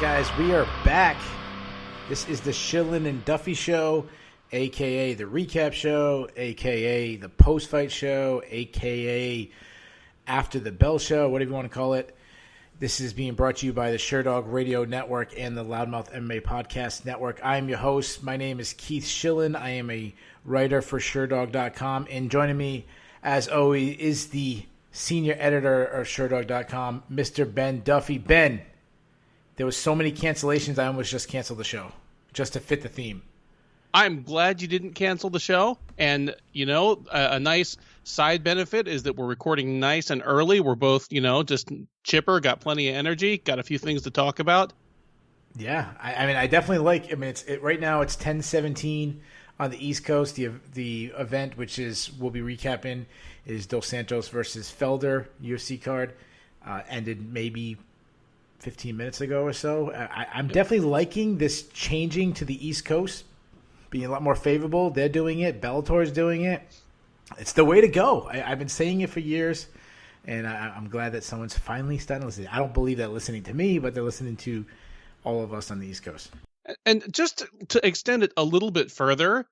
guys, we are back. This is the Shillan and Duffy show, a.k.a. the recap show, a.k.a. the post-fight show, a.k.a. after the bell show, whatever you want to call it. This is being brought to you by the Sherdog Radio Network and the Loudmouth MMA Podcast Network. I am your host. My name is Keith Shillan. I am a writer for Sherdog.com. And joining me, as always, is the senior editor of Sherdog.com, Mr. Ben Duffy. Ben, there was so many cancellations, I almost just canceled the show, just to fit the theme. I'm glad you didn't cancel the show. And, you know, a nice side benefit is that we're recording nice and early. We're both, you know, just chipper, got plenty of energy, got a few things to talk about. Yeah, I mean, I definitely like. I mean, right now it's 10:17 on the East Coast. The event, which is we'll be recapping, is Dos Anjos versus Felder UFC card. Ended maybe 15 minutes ago or so. I'm definitely liking this changing to the East Coast, being a lot more favorable. They're doing it. Bellator's doing it. It's the way to go. I've been saying it for years, and I'm glad that someone's finally starting to listen. I don't believe they're listening to me, but they're listening to all of us on the East Coast. And just to extend it a little bit further,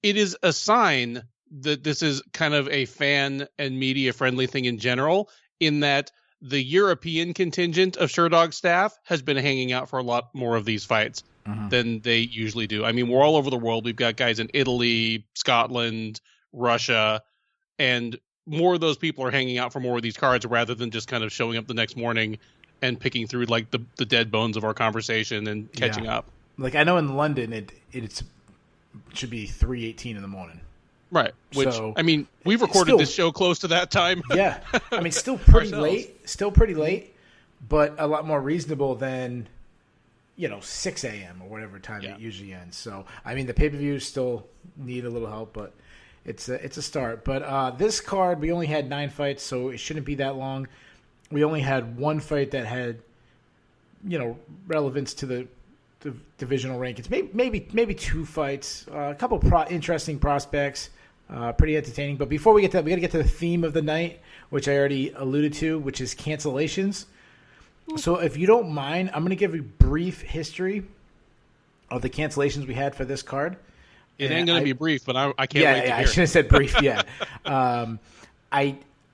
it is a sign that this is kind of a fan and media-friendly thing in general, in that the European contingent of Sherdog staff has been hanging out for a lot more of these fights than they usually do. I mean, we're all over the world. We've got guys in Italy, Scotland, Russia, and more of those people are hanging out for more of these cards rather than just kind of showing up the next morning and picking through like the dead bones of our conversation and catching up. Like, I know in London it should be 3:18 in the morning. Right. Which, so, I mean, we've recorded this show close to that time. Yeah. I mean, still pretty late, but a lot more reasonable than, 6 a.m. or whatever time it usually ends. So, I mean, the pay-per-views still need a little help, but it's a start. But this card, we only had 9 fights, so it shouldn't be that long. We only had one fight that had, relevance to the divisional rankings. Maybe 2 fights, a couple interesting prospects, pretty entertaining. But before we get to that, we got to get to the theme of the night, which I already alluded to, which is cancellations. So if you don't mind, I'm going to give a brief history of the cancellations we had for this card. It ain't going to be brief, but I can't wait to hear. I should have said brief, yeah.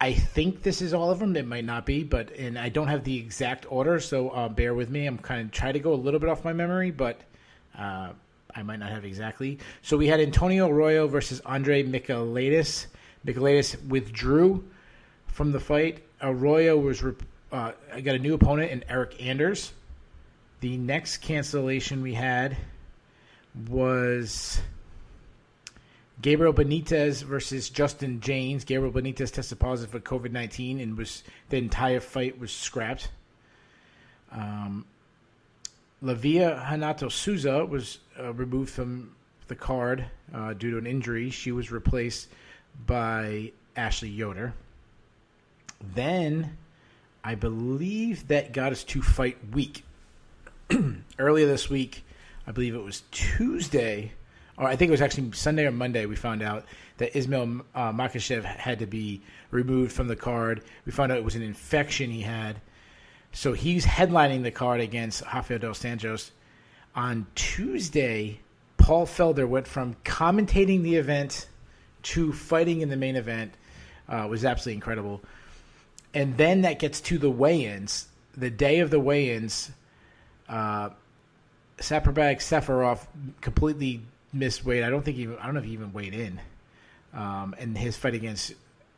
I think this is all of them. It might not be, and I don't have the exact order, so bear with me. I'm kind of trying to go a little bit off my memory, but I might not have exactly. So we had Antonio Arroyo versus Andre Michailidis. Michailidis withdrew from the fight. Arroyo was got a new opponent in Eric Anders. The next cancellation we had was Gabriel Benitez versus Justin James. Gabriel Benitez tested positive for COVID-19 and the entire fight was scrapped. Lavia Hanato Souza was removed from the card due to an injury. She was replaced by Ashley Yoder. Then I believe that got us to fight week. Earlier this week, I believe it was Tuesday, or I think it was actually Sunday or Monday, we found out that Ismail Makhachev had to be removed from the card. We found out it was an infection he had. So he's headlining the card against Rafael Dos Anjos. On Tuesday, Paul Felder went from commentating the event to fighting in the main event. It was absolutely incredible. And then that gets to the weigh-ins. The day of the weigh-ins, Saprabag Safarov completely missed weight. I don't know if he even weighed in. And his fight against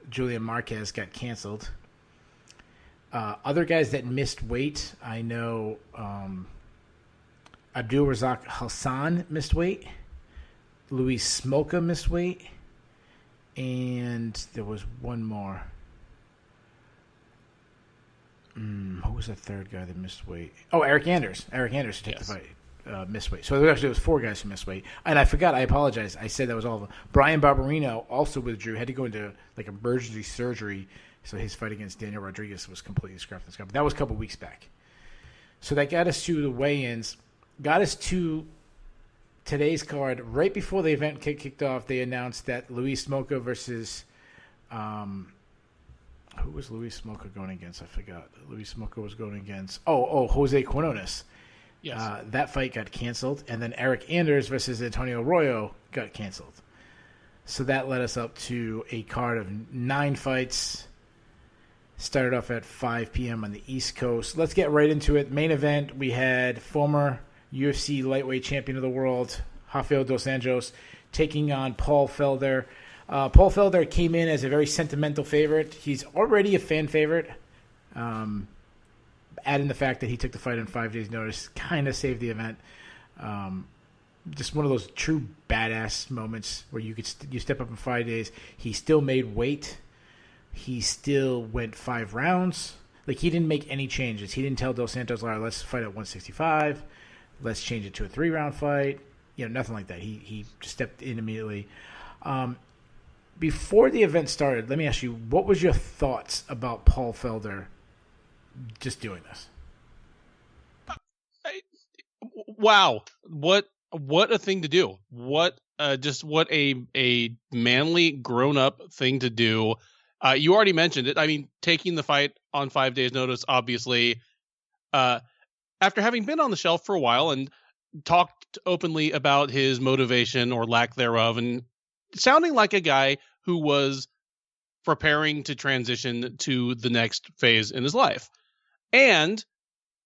Julian Marquez got canceled. Other guys that missed weight, I know Abdul Razak Hassan missed weight. Luis Smolka missed weight. And there was one more. Who was the third guy that missed weight? Oh, Eric Anders. Eric Anders to take the fight. Missed weight. So there was 4 guys who missed weight. And I forgot. I apologize. I said that was all of them. Brian Barberino also withdrew. Had to go into emergency surgery. So his fight against Daniel Rodriguez was completely scrapped. That was a couple weeks back. So that got us to the weigh-ins. Got us to today's card. Right before the event kicked off, they announced that Luis Smolka versus who was Luis Smolka going against? I forgot. Luis Smolka was going against Jose Quinones. Yes. That fight got canceled, and then Eric Anders versus Antonio Arroyo got canceled. So that led us up to a card of 9 fights. Started off at 5 p.m. on the East Coast. Let's get right into it. Main event, we had former UFC lightweight champion of the world, UFC Dos Anjos, taking on Paul Felder. Paul Felder came in as a very sentimental favorite. He's already a fan favorite. Adding the fact that he took the fight on 5 days' notice kind of saved the event. Just one of those true badass moments where you step up in 5 days. He still made weight. He still went 5 rounds. Like, he didn't make any changes. He didn't tell Dos Santos, all right, let's fight at 165. Let's change it to a 3-round fight. Nothing like that. He just stepped in immediately. Before the event started, let me ask you, what was your thoughts about Paul Felder just doing this? Wow. What a thing to do. What a manly grown up thing to do. You already mentioned it. I mean, taking the fight on 5 days notice, obviously, after having been on the shelf for a while and talked openly about his motivation or lack thereof, and sounding like a guy who was preparing to transition to the next phase in his life, and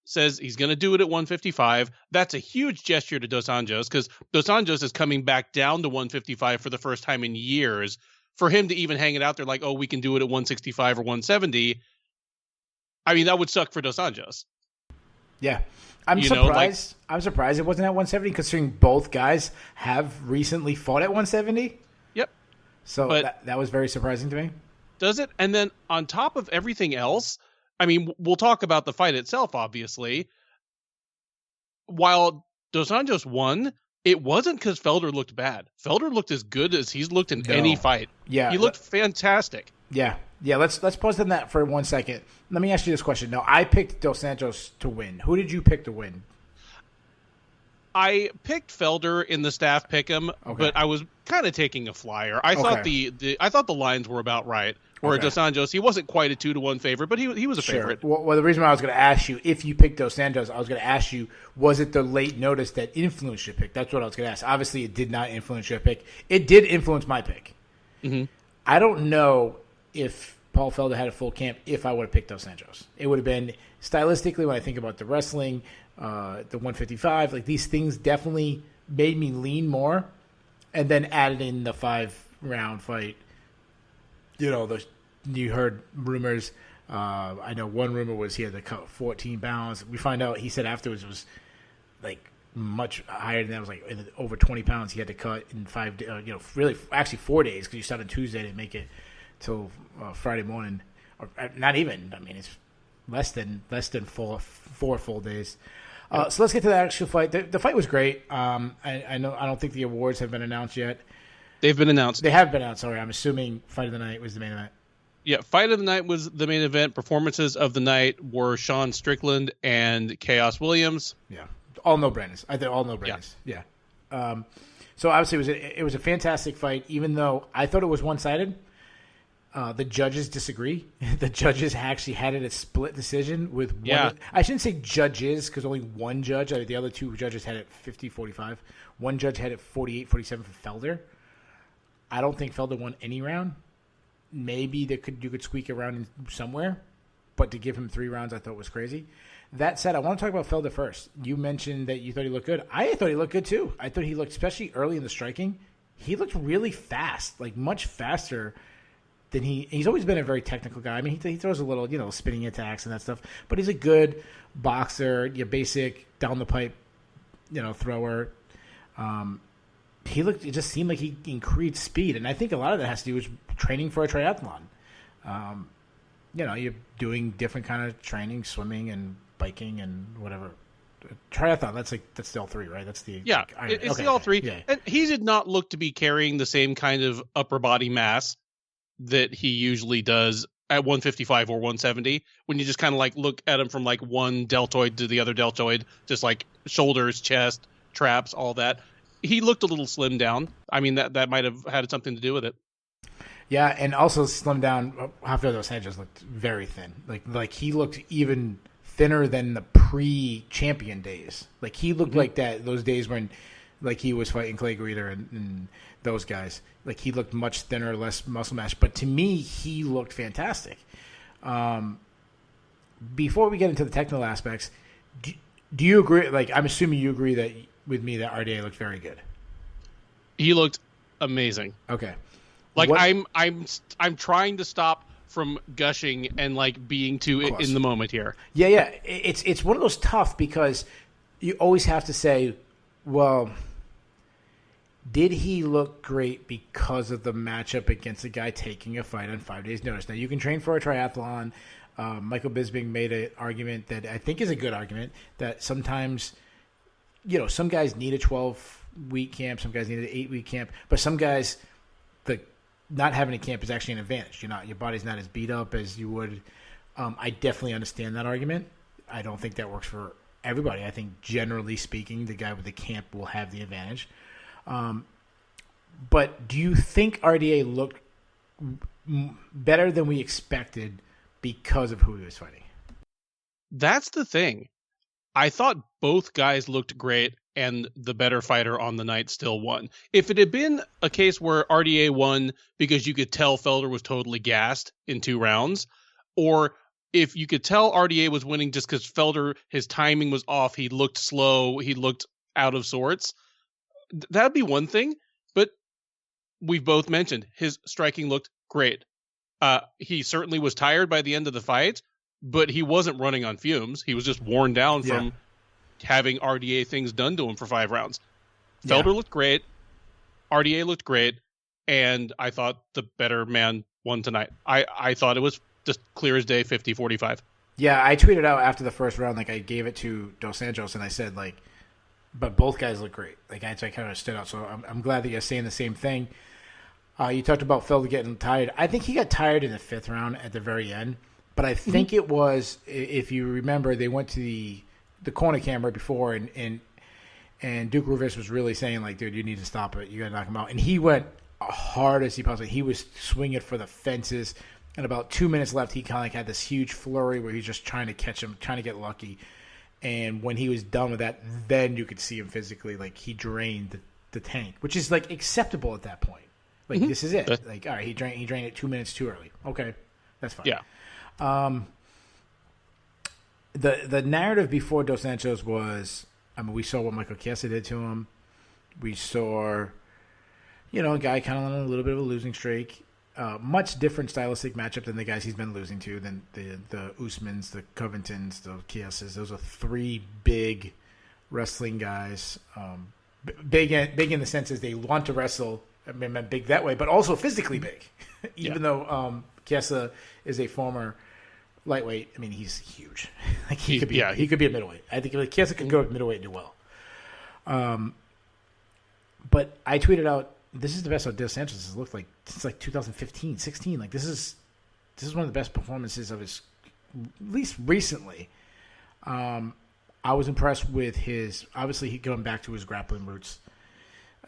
says he's going to do it at 155. That's a huge gesture to Dos Anjos, because Dos Anjos is coming back down to 155 for the first time in years. For him to even hang it out there like, oh, we can do it at 165 or 170, I mean, that would suck for Dos Anjos. Yeah. I'm surprised it wasn't at 170, considering both guys have recently fought at 170. Yep. So that was very surprising to me. Does it? And then on top of everything else, I mean, we'll talk about the fight itself, obviously. While Dos Anjos won, it wasn't because Felder looked bad. Felder looked as good as he's looked in any fight. Yeah. He looked fantastic. Yeah. Let's pause on that for 1 second. Let me ask you this question. Now, I picked Dos Anjos to win. Who did you pick to win? I picked Felder in the staff pick'em, but I was kind of taking a flyer. I thought the lines were about right. Or Dos Anjos, he wasn't quite a 2-1 favorite, but he was a favorite. Well, the reason why I was going to ask you, if you picked Dos Anjos, I was going to ask you, was it the late notice that influenced your pick? That's what I was going to ask. Obviously, it did not influence your pick. It did influence my pick. Mm-hmm. I don't know if Paul Felder had a full camp if I would have picked Dos Anjos. It would have been, stylistically, when I think about the wrestling, the 155, like, these things definitely made me lean more, and then added in the 5-round fight. You heard rumors. I know one rumor was he had to cut 14 pounds. We find out, he said afterwards, it was like much higher than that. It was like over 20 pounds he had to cut in 5 days. Really, actually 4 days, because you start on Tuesday to make it till Friday morning, or not even. I mean, it's less than 4 full days. So let's get to the actual fight. The fight was great. I don't think the awards have been announced yet. They've been announced. They have been announced. Sorry, I'm assuming Fight of the Night was the main event. Yeah, Fight of the Night was the main event. Performances of the night were Sean Strickland and Chaos Williams. Yeah, all no-brainers. I think all no-brainers. Yeah. So obviously it was a fantastic fight, even though I thought it was one-sided. The judges disagree. The judges actually had it a split decision with one. Yeah. I shouldn't say judges, because only one judge. The other two judges had it 50-45. One judge had it 48-47 for Felder. I don't think Felder won any round. Maybe you could squeak around somewhere, but to give him 3 rounds, I thought was crazy. That said, I want to talk about Felder first. You mentioned that you thought he looked good. I thought he looked good too. I thought he looked, especially early in the striking, he looked really fast, like much faster than he's always been a very technical guy. I mean, he throws a little, spinning attacks and that stuff, but he's a good boxer, your basic down the pipe, thrower. It just seemed like he increased speed, and I think a lot of that has to do with training for a triathlon. You're doing different kind of training, swimming and biking and whatever. Triathlon, that's the L3, right? That's the it's the L3. Yeah. And he did not look to be carrying the same kind of upper body mass that he usually does at 155 or 170. When you just kind of like look at him from like one deltoid to the other deltoid, just like shoulders, chest, traps, all that. He looked a little slimmed down. I mean, that might have had something to do with it. Yeah, and also slimmed down. Rafael Dos Anjos looked very thin. Like he looked even thinner than the pre-champion days. Like he looked like that those days when, like he was fighting Clay Guida and those guys. Like he looked much thinner, less muscle mass. But to me, he looked fantastic. Before we get into the technical aspects, do you agree? Like I'm assuming you agree that with me that RDA looked very good. He looked amazing. Okay. Like I'm trying to stop from gushing and like being too in the moment here. Yeah. It's one of those tough because you always have to say, well, did he look great because of the matchup against a guy taking a fight on 5 days' notice? Now you can train for a triathlon. Michael Bisping made an argument that I think is a good argument that sometimes, some guys need a 12-week camp, some guys need an 8-week camp, but some guys, not having a camp is actually an advantage. Your body's not as beat up as you would. I definitely understand that argument. I don't think that works for everybody. I think generally speaking, the guy with the camp will have the advantage. But do you think RDA looked better than we expected because of who he was fighting? That's the thing. I thought both guys looked great, and the better fighter on the night still won. If it had been a case where RDA won because you could tell Felder was totally gassed in 2 rounds, or if you could tell RDA was winning just because Felder, his timing was off, he looked slow, he looked out of sorts, that'd be one thing. But we've both mentioned his striking looked great. He certainly was tired by the end of the fight, but he wasn't running on fumes. He was just worn down from having RDA things done to him for 5 rounds. Felder looked great. RDA looked great. And I thought the better man won tonight. I thought it was just clear as day, 50-45. Yeah, I tweeted out after the first round, like I gave it to Dos Anjos, and I said, like, but both guys look great. Like I kind of stood out. So I'm glad that you're saying the same thing. You talked about Felder getting tired. I think he got tired in the 5th round at the very end. But I think it was, if you remember, they went to the corner camera before, and Duke Rivas was really saying, like, dude, you need to stop it. You got to knock him out. And he went hard as he possibly. He was swinging for the fences. And about 2 minutes left, he kind of like had this huge flurry where he's just trying to catch him, trying to get lucky. And when he was done with that, then you could see him physically, like, he drained the tank, which is, like, acceptable at that point. Like, this is it. Like, all right, he drained it 2 minutes too early. Okay, that's fine. Yeah. The narrative before Dos Anjos was, we saw what Michael Chiesa did to him. We saw, a guy kind of on a little bit of a losing streak. Much different stylistic matchup than the guys he's been losing to, than the Usmans, the Covingtons, the Chiesas. Those are 3 big wrestling guys. Big in the sense as they want to wrestle. I mean, big that way, but also physically big. Even though Chiesa is a former lightweight, I mean, he's huge. Like he could be a middleweight. I think Chiesa could go middleweight and do well. But I tweeted out, this is the best Dos Anjos has looked like since like 2015, 16. Like this is one of the best performances of his, at least recently. I was impressed with obviously going back to his grappling roots.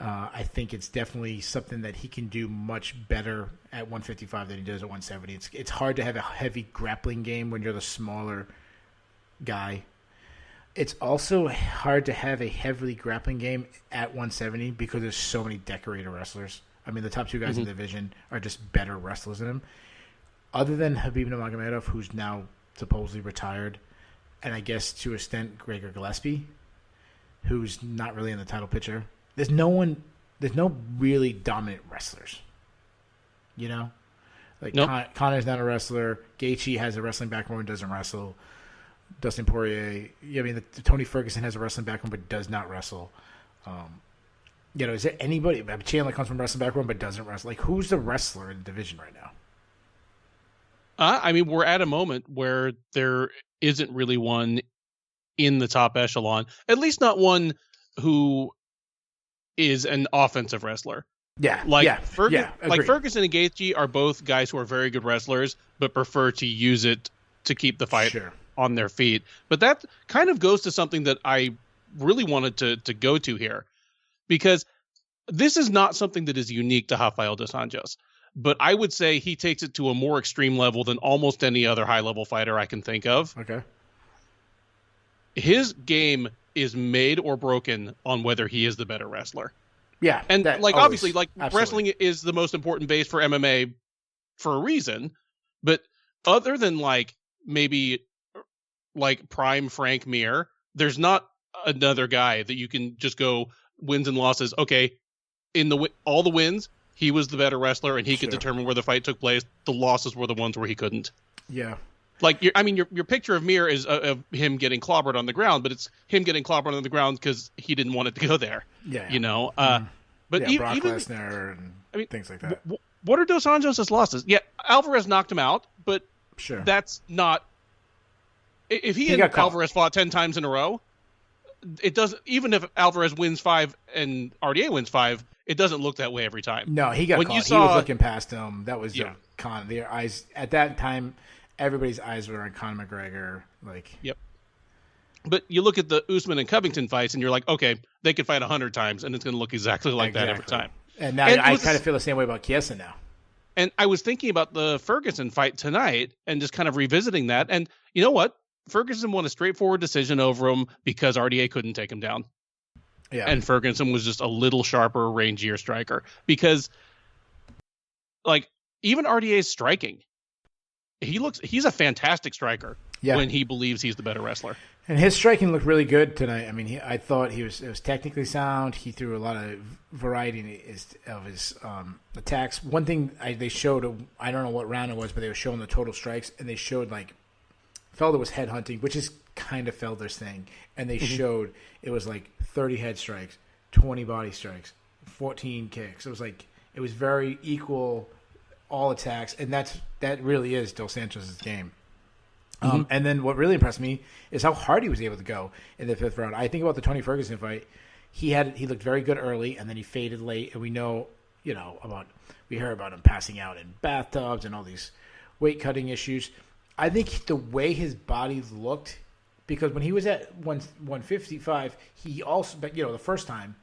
I think it's definitely something that he can do much better at 155 than he does at 170. It's hard to have a heavy grappling game when you're the smaller guy. It's also hard to have a heavily grappling game at 170 because there's so many decorated wrestlers. I mean, the top 2 guys in the division are just better wrestlers than him. Other than Khabib Nurmagomedov, who's now supposedly retired, and I guess to an extent Gregor Gillespie, who's not really in the title picture. There's no really dominant wrestlers. Like nope. Connor's not a wrestler. Gaethje has a wrestling background, doesn't wrestle. Dustin Poirier, Tony Ferguson has a wrestling background but does not wrestle. Is there anybody? Chandler comes from a wrestling background but doesn't wrestle. Like, who's the wrestler in the division right now? We're at a moment where there isn't really one in the top echelon, at least not one who is an offensive wrestler. Ferguson and Gaethje are both guys who are very good wrestlers, but prefer to use it to keep the fight on their feet. But that kind of goes to something that I really wanted to go to here, because this is not something that is unique to Rafael Dos Anjos, but I would say he takes it to a more extreme level than almost any other high-level fighter I can think of. Okay. his game is made or broken on whether he is the better wrestler. Yeah. And like, always, obviously, like absolutely. wrestling is the most important base for MMA for a reason. But other than like maybe like prime Frank Mir, there's not another guy that you can just go wins and losses. Okay, in all the wins, he was the better wrestler, and he could determine where the fight took place. The losses were the ones where he couldn't. Yeah. Like, your picture of Mir is of him getting clobbered on the ground, but it's him getting clobbered on the ground because he didn't want it to go there. Yeah. You know? But Brock even Lesnar and things like that. What are Dos Anjos' losses? Yeah, Alvarez knocked him out, but that's not... If he and Alvarez fought 10 times in a row, it doesn't... Even if Alvarez wins 5 and RDA wins 5, it doesn't look that way every time. No, he got caught. He was looking past him. That was their eyes... At that time, everybody's eyes were on Conor McGregor. Yep. But you look at the Usman and Covington fights, and you're like, okay, they could fight 100 times, and it's going to look exactly like that every time. And now I kind of feel the same way about Chiesa now. And I was thinking about the Ferguson fight tonight and just kind of revisiting that. And you know what? Ferguson won a straightforward decision over him because RDA couldn't take him down. Yeah. And Ferguson was just a little sharper, rangier striker. Because, like, even RDA's striking, he's a fantastic striker when he believes he's the better wrestler. And his striking looked really good tonight. I mean, I thought it was technically sound. He threw a lot of variety of his attacks. One thing they showed, I don't know what round it was, but they were showing the total strikes, and they showed like Felder was head hunting, which is kind of Felder's thing. And they showed it was like 30 head strikes, 20 body strikes, 14 kicks. It was very equal, all attacks, and that really is Dos Santos' game. And then what really impressed me is how hard he was able to go in the 5th round. I think about the Tony Ferguson fight. He looked very good early, and then he faded late. And we heard about him passing out in bathtubs and all these weight cutting issues. I think the way his body looked, because when he was at 155, he also, the first time,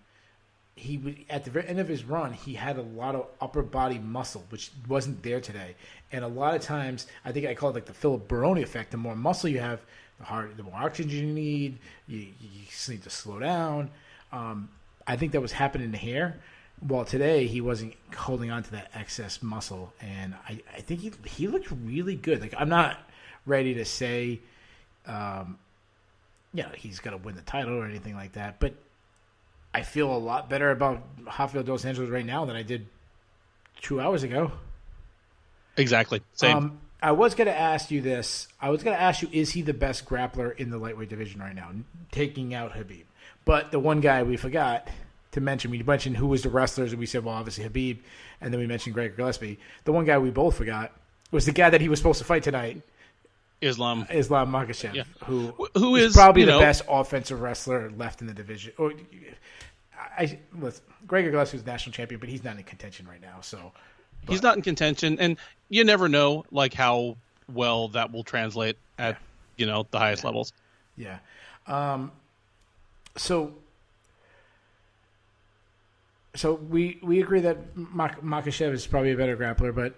at the very end of his run, he had a lot of upper body muscle, which wasn't there today. And a lot of times, I think I call it like the Philip Baroni effect. The more muscle you have, the more oxygen you need. You just need to slow down. I think that was happening here. Well, today he wasn't holding on to that excess muscle, and I think he looked really good. Like, I'm not ready to say, he's going to win the title or anything like that, but I feel a lot better about Rafael Dos Anjos right now than I did 2 hours ago. Exactly. Same. I was going to ask you this. I was going to ask you, is he the best grappler in the lightweight division right now, taking out Khabib? But the one guy we forgot to mention, we mentioned who was the wrestlers, and we said, well, obviously Khabib, and then we mentioned Gregor Gillespie. The one guy we both forgot was the guy that he was supposed to fight tonight, Islam Makhachev, who is probably the best offensive wrestler left in the division. Gregor Gillespie is national champion, but he's not in contention right now. He's not in contention, and you never know like how well that will translate at the highest levels. Yeah. So we agree that Makhachev is probably a better grappler, but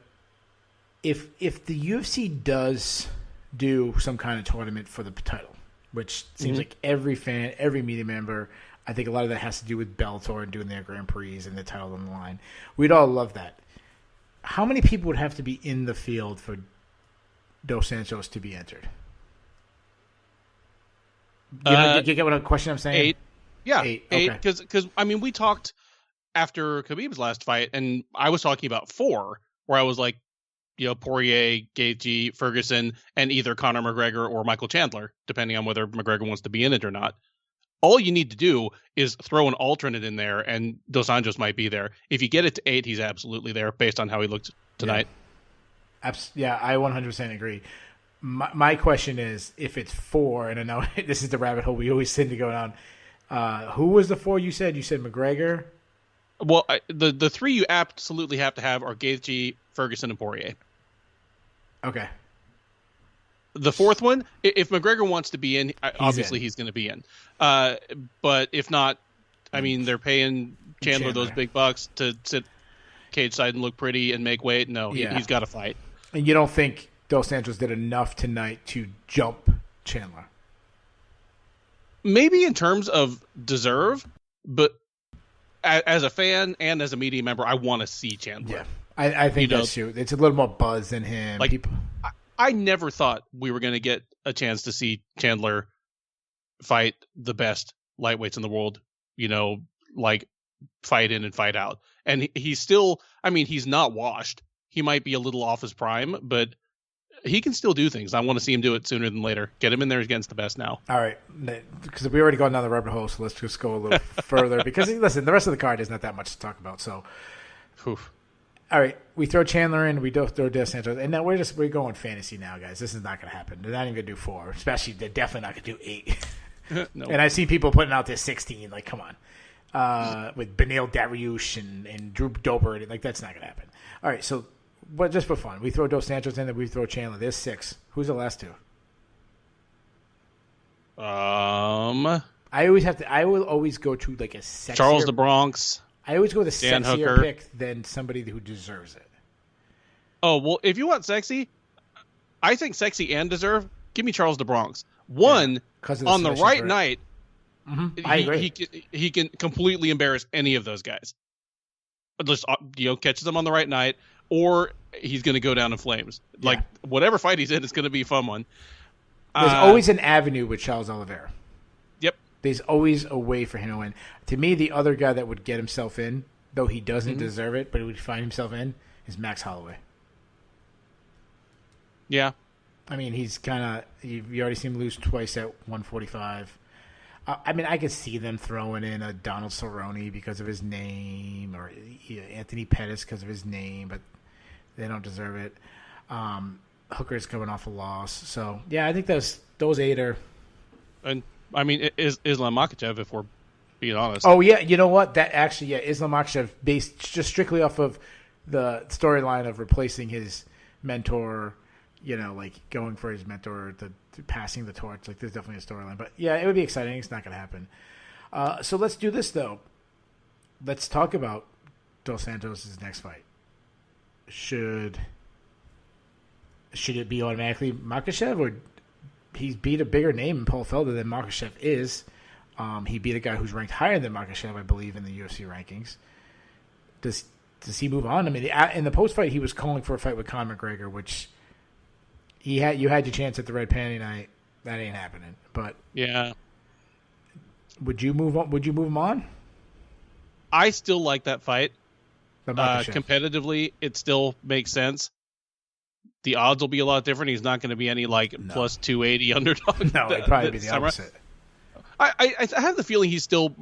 if the UFC does do some kind of tournament for the title, which seems like every fan, every media member, I think a lot of that has to do with Bellator and doing their Grand Prix and the title on the line. We'd all love that. How many people would have to be in the field for Dos Santos to be entered? You get what question I'm saying? 8. Yeah, 8. 8. Okay. Because we talked after Khabib's last fight, and I was talking about 4, where I was like, Poirier, Gaethje, Ferguson, and either Conor McGregor or Michael Chandler, depending on whether McGregor wants to be in it or not. All you need to do is throw an alternate in there, and Dos Anjos might be there. If you get it to 8, he's absolutely there, based on how he looked tonight. Yeah, I 100% agree. My question is, if it's 4, and I know this is the rabbit hole we always seem to go down, who was the 4 you said? You said McGregor? Well, the 3 you absolutely have to have are Gaethje, Ferguson, and Poirier. Okay. The 4th one, if McGregor wants to be in, obviously he's going to be in. But if not, I mean, they're paying Chandler those big bucks to sit cage side and look pretty and make weight. No, he's got to fight. And you don't think Dos Santos did enough tonight to jump Chandler? maybe in terms of deserve, but as a fan and as a media member, I want to see Chandler. Yeah, I think that's true. It's a little more buzz than him. Like, I never thought we were going to get a chance to see Chandler fight the best lightweights in the world, like fight in and fight out. And he's still, I mean, he's not washed. He might be a little off his prime, but he can still do things. I want to see him do it sooner than later. Get him in there against the best now. All right. Because we already gone down the rabbit hole, so let's just go a little further. Because, listen, the rest of the card is not that much to talk about. So, Oof. All right. We throw Chandler in. We throw Dos Santos. And now we're going fantasy now, guys. This is not going to happen. They're not even going to do 4. Especially, they're definitely not going to do 8. No. And I've seen people putting out this 16. Like, come on. With Beneil Dariush and Drew Dober. Like, that's not going to happen. All right. So, but just for fun, we throw Dos Santos in, then we throw Chandler. There's 6. Who's the last 2? I will always go to like a sexier, Charles the Bronx. I always go with a Dan sexier Hooker. pick than somebody who deserves it. Oh, well, if you want sexy, I think sexy and deserve. Give me Charles the Bronx. One, on the right night, I agree. He can completely embarrass any of those guys. Just catches them on the right night, or he's going to go down in flames. Yeah. Like, whatever fight he's in, it's going to be a fun one. There's always an avenue with Charles Oliveira. Yep. There's always a way for him to win. To me, the other guy that would get himself in, though he doesn't deserve it, but he would find himself in, is Max Holloway. Yeah. I mean, he's kind of, you already seen him lose twice at 145. I mean, I could see them throwing in a Donald Cerrone because of his name, or Anthony Pettis because of his name, but they don't deserve it. Hooker's coming off a loss. So, yeah, I think those 8 are... And, I mean, Islam Makhachev, if we're being honest. Oh, yeah, you know what? That actually, Islam Makhachev, based just strictly off of the storyline of replacing his mentor, like going for his mentor, to passing the torch. Like, there's definitely a storyline. But, yeah, it would be exciting. It's not going to happen. So let's do this, though. Let's talk about Dos Santos' next fight. Should it be automatically Makhachev, or he's beat a bigger name in Paul Felder than Makhachev is? He beat a guy who's ranked higher than Makhachev, I believe, in the UFC rankings. Does he move on? I mean, in the post-fight, he was calling for a fight with Conor McGregor, which you had your chance at the red panty night. That ain't happening. But yeah, would you move on? Would you move him on? I still like that fight. Competitively, it still makes sense. The odds will be a lot different. He's not going to be any plus 280 underdog. No, it'd probably be the opposite. I have the feeling he still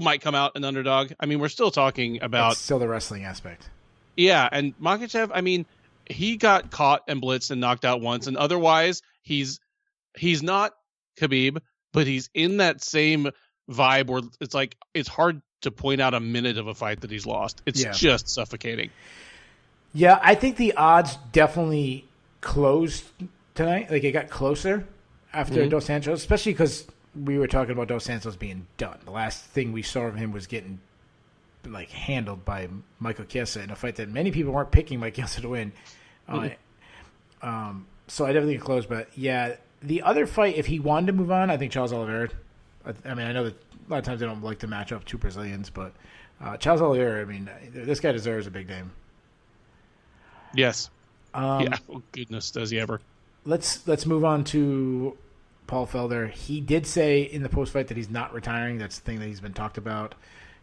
might come out an underdog. I mean, we're still talking about... It's still the wrestling aspect. Yeah, and Makhachev, I mean, he got caught and blitzed and knocked out once, and otherwise he's not Khabib, but he's in that same vibe where it's like it's hard to point out a minute of a fight that he's lost. It's just suffocating. Yeah, I think the odds definitely closed tonight. Like, it got closer after Dos Santos, especially because we were talking about Dos Santos being done. The last thing we saw of him was getting handled by Michael Chiesa in a fight that many people weren't picking Mike Chiesa to win. So I definitely closed. But yeah, the other fight, if he wanted to move on, I think Charles Oliveira. I mean, I know that a lot of times they don't like to match up 2 Brazilians, but Charles Oliveira, I mean, this guy deserves a big name. Yes. Yeah. Oh, goodness, does he ever? Let's move on to Paul Felder. He did say in the post fight that he's not retiring. That's the thing that he's been talked about.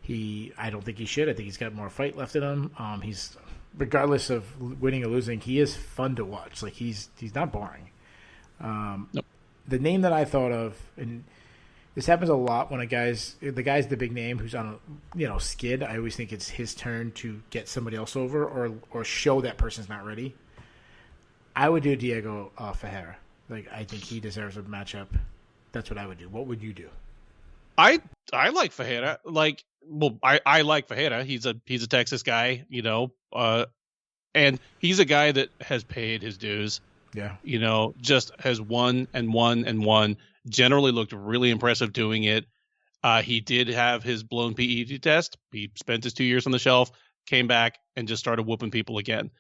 I don't think he should. I think he's got more fight left in him. He's, regardless of winning or losing, he is fun to watch. Like, he's not boring. Nope. The name that I thought of, and this happens a lot when the guy's the big name who's on a skid. I always think it's his turn to get somebody else over or show that person's not ready. I would do Diego Ferreira. Like, I think he deserves a matchup. That's what I would do. What would you do? I like Ferreira. I like Ferreira. He's a Texas guy, and he's a guy that has paid his dues. Yeah. Just has won and won and won. Generally looked really impressive doing it. He did have his blown PED test. He spent his 2 years on the shelf, came back, and just started whooping people again.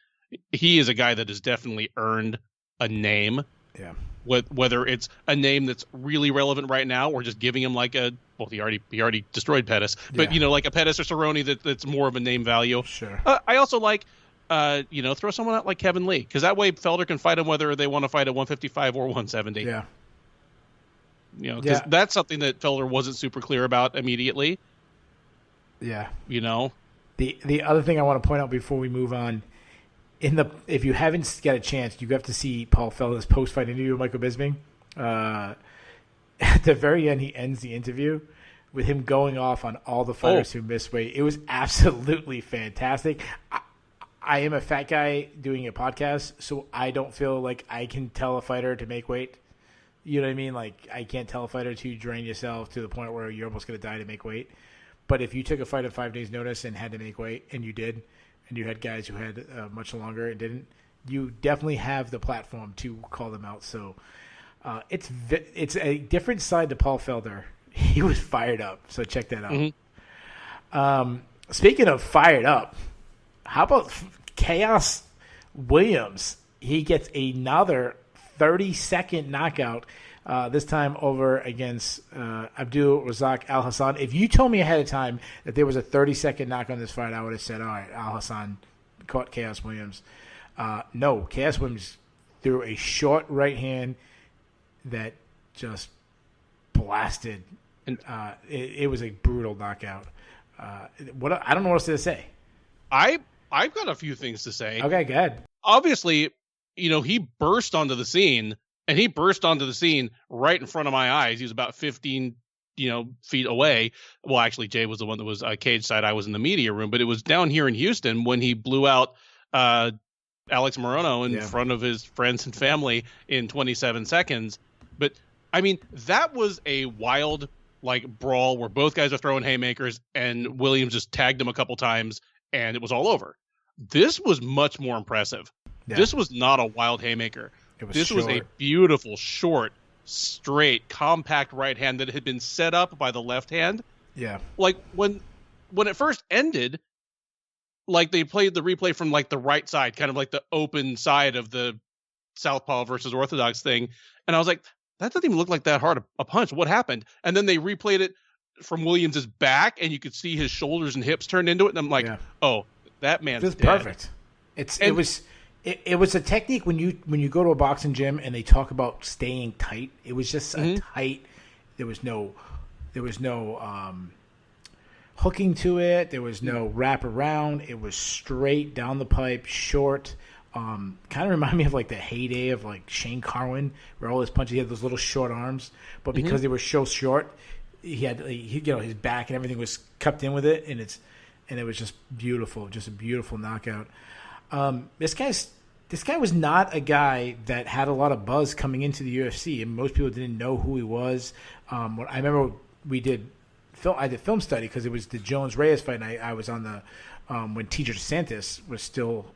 He is a guy that has definitely earned a name Yeah. Whether it's a name that's really relevant right now, or just giving him like he already destroyed Pettis, but like a Pettis or Cerrone that's more of a name value. Sure. I also like throw someone out like Kevin Lee, because that way Felder can fight him whether they want to fight at 155 or 170. Yeah. Because that's something that Felder wasn't super clear about immediately. Yeah. The other thing I want to point out before we move on, if you haven't got a chance, you have to see Paul Felder's post-fight interview with Michael Bisping. At the very end, he ends the interview with him going off on all the fighters who missed weight. It was absolutely fantastic. I am a fat guy doing a podcast, so I don't feel like I can tell a fighter to make weight. You know what I mean? Like, I can't tell a fighter to drain yourself to the point where you're almost going to die to make weight. But if you took a fight at 5 days' notice and had to make weight, and you did, and you had guys who had much longer and didn't, you definitely have the platform to call them out. So it's a different side to Paul Felder. He was fired up, so check that out. Mm-hmm. Speaking of fired up, how about Chaos Williams? He gets another 30-second knockout, this time over against Abdul Razak Al Hassan. If you told me ahead of time that there was a 30-second knock on this fight, I would have said, all right, Al Hassan caught Chaos Williams. No, Chaos Williams threw a short right hand that just blasted. It was a brutal knockout. I don't know what else to say. I've got a few things to say. Okay, go ahead. Obviously, he burst onto the scene, and he burst onto the scene right in front of my eyes. He was about 15, feet away. Well, actually, Jay was the one that was cage side. I was in the media room, but it was down here in Houston when he blew out Alex Morono in front of his friends and family in 27 seconds. But I mean, that was a wild brawl where both guys are throwing haymakers, and Williams just tagged him a couple times, and it was all over. This was much more impressive. Yeah. This was not a wild haymaker. This was a beautiful, short, straight, compact right hand that had been set up by the left hand. Yeah. When it first ended, they played the replay from the right side, kind of like the open side of the southpaw versus orthodox thing. And I was like, that doesn't even look like that hard a punch. What happened? And then they replayed it from Williams's back, and you could see his shoulders and hips turned into it. And I'm like, oh, that man's dead. Perfect. It was a technique when you go to a boxing gym and they talk about staying tight. It was just a tight. There was no hooking to it. There was no wrap around. It was straight down the pipe, short. Kind of remind me of the heyday of Shane Carwin, where all his punches, he had those little short arms, but because they were so short, he had his back and everything was cupped in with it, and it was just beautiful, just a beautiful knockout. This guy was not a guy that had a lot of buzz coming into the UFC, and most people didn't know who he was. I remember I did film study because it was the Jones Reyes fight, and I was on the when TJ DeSantis was still.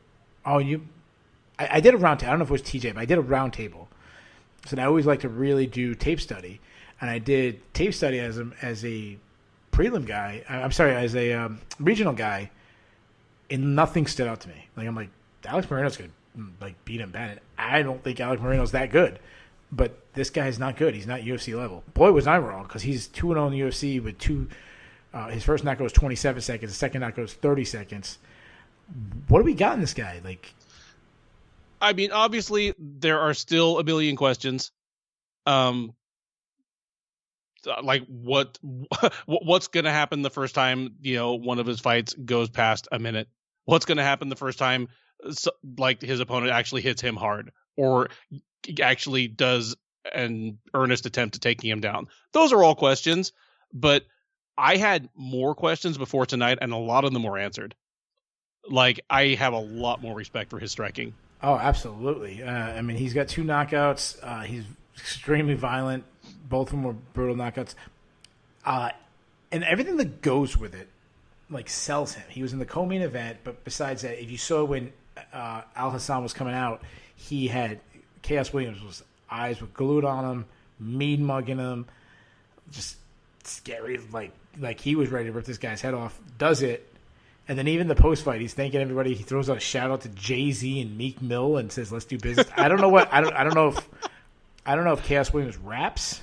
I did a round table. I don't know if it was TJ, but I did a round table. So I always like to really do tape study, and I did tape study as a prelim guy. I'm sorry, as a regional guy, and nothing stood out to me. I'm like, Alex Moreno's gonna beat him bad. I don't think Alex Moreno's that good, but this guy's not good. He's not UFC level. Boy, was I wrong, because he's 2-0 in the UFC with two. His first knock goes 27 seconds. The second knock goes 30 seconds. What do we got in this guy? I mean, obviously there are still a billion questions. What's going to happen the first time one of his fights goes past a minute? What's going to happen the first time his opponent actually hits him hard, or actually does an earnest attempt to taking him down? Those are all questions, but I had more questions before tonight, and a lot of them were answered. I have a lot more respect for his striking. Oh, absolutely. I mean, he's got 2 knockouts. He's extremely violent. Both of them were brutal knockouts. And everything that goes with it, sells him. He was in the co-main event, but besides that, if you saw when Al Hassan was coming out, he had Chaos Williams' eyes were glued on him, mean mugging him, just scary, like he was ready to rip this guy's head off. Does it. And then even the post-fight, he's thanking everybody. He throws out a shout-out to Jay-Z and Meek Mill and says, let's do business. I don't know what – I don't know if I don't know if Chaos Williams raps.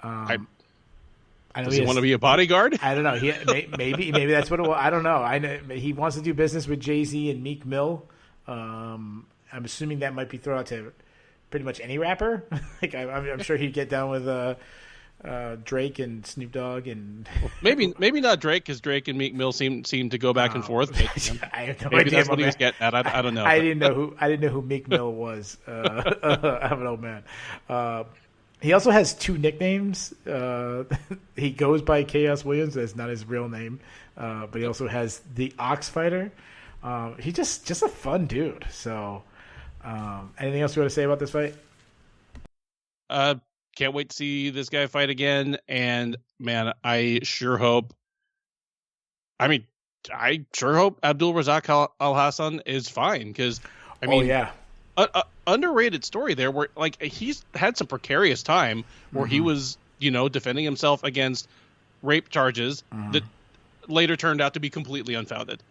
Does he want to be a bodyguard? I don't know. Maybe that's what it was. I don't know. I know he wants to do business with Jay-Z and Meek Mill. I'm assuming that might be thrown out to pretty much any rapper. Like I'm sure he'd get down with Drake and Snoop Dogg and maybe not Drake, because Drake and Meek Mill seem to go back and forth. But, I have no maybe idea that's what he was getting at. I don't know. I didn't know who Meek Mill was. I'm an old man. He also has 2 nicknames. He goes by Chaos Williams. That's not his real name. But he also has the Ox Fighter. He's just a fun dude. So, anything else you want to say about this fight? Can't wait to see this guy fight again. And, man, I sure hope Abdul Razak Al Hassan is fine. Because, underrated story there, where like he's had some precarious time where he was, defending himself against rape charges that later turned out to be completely unfounded.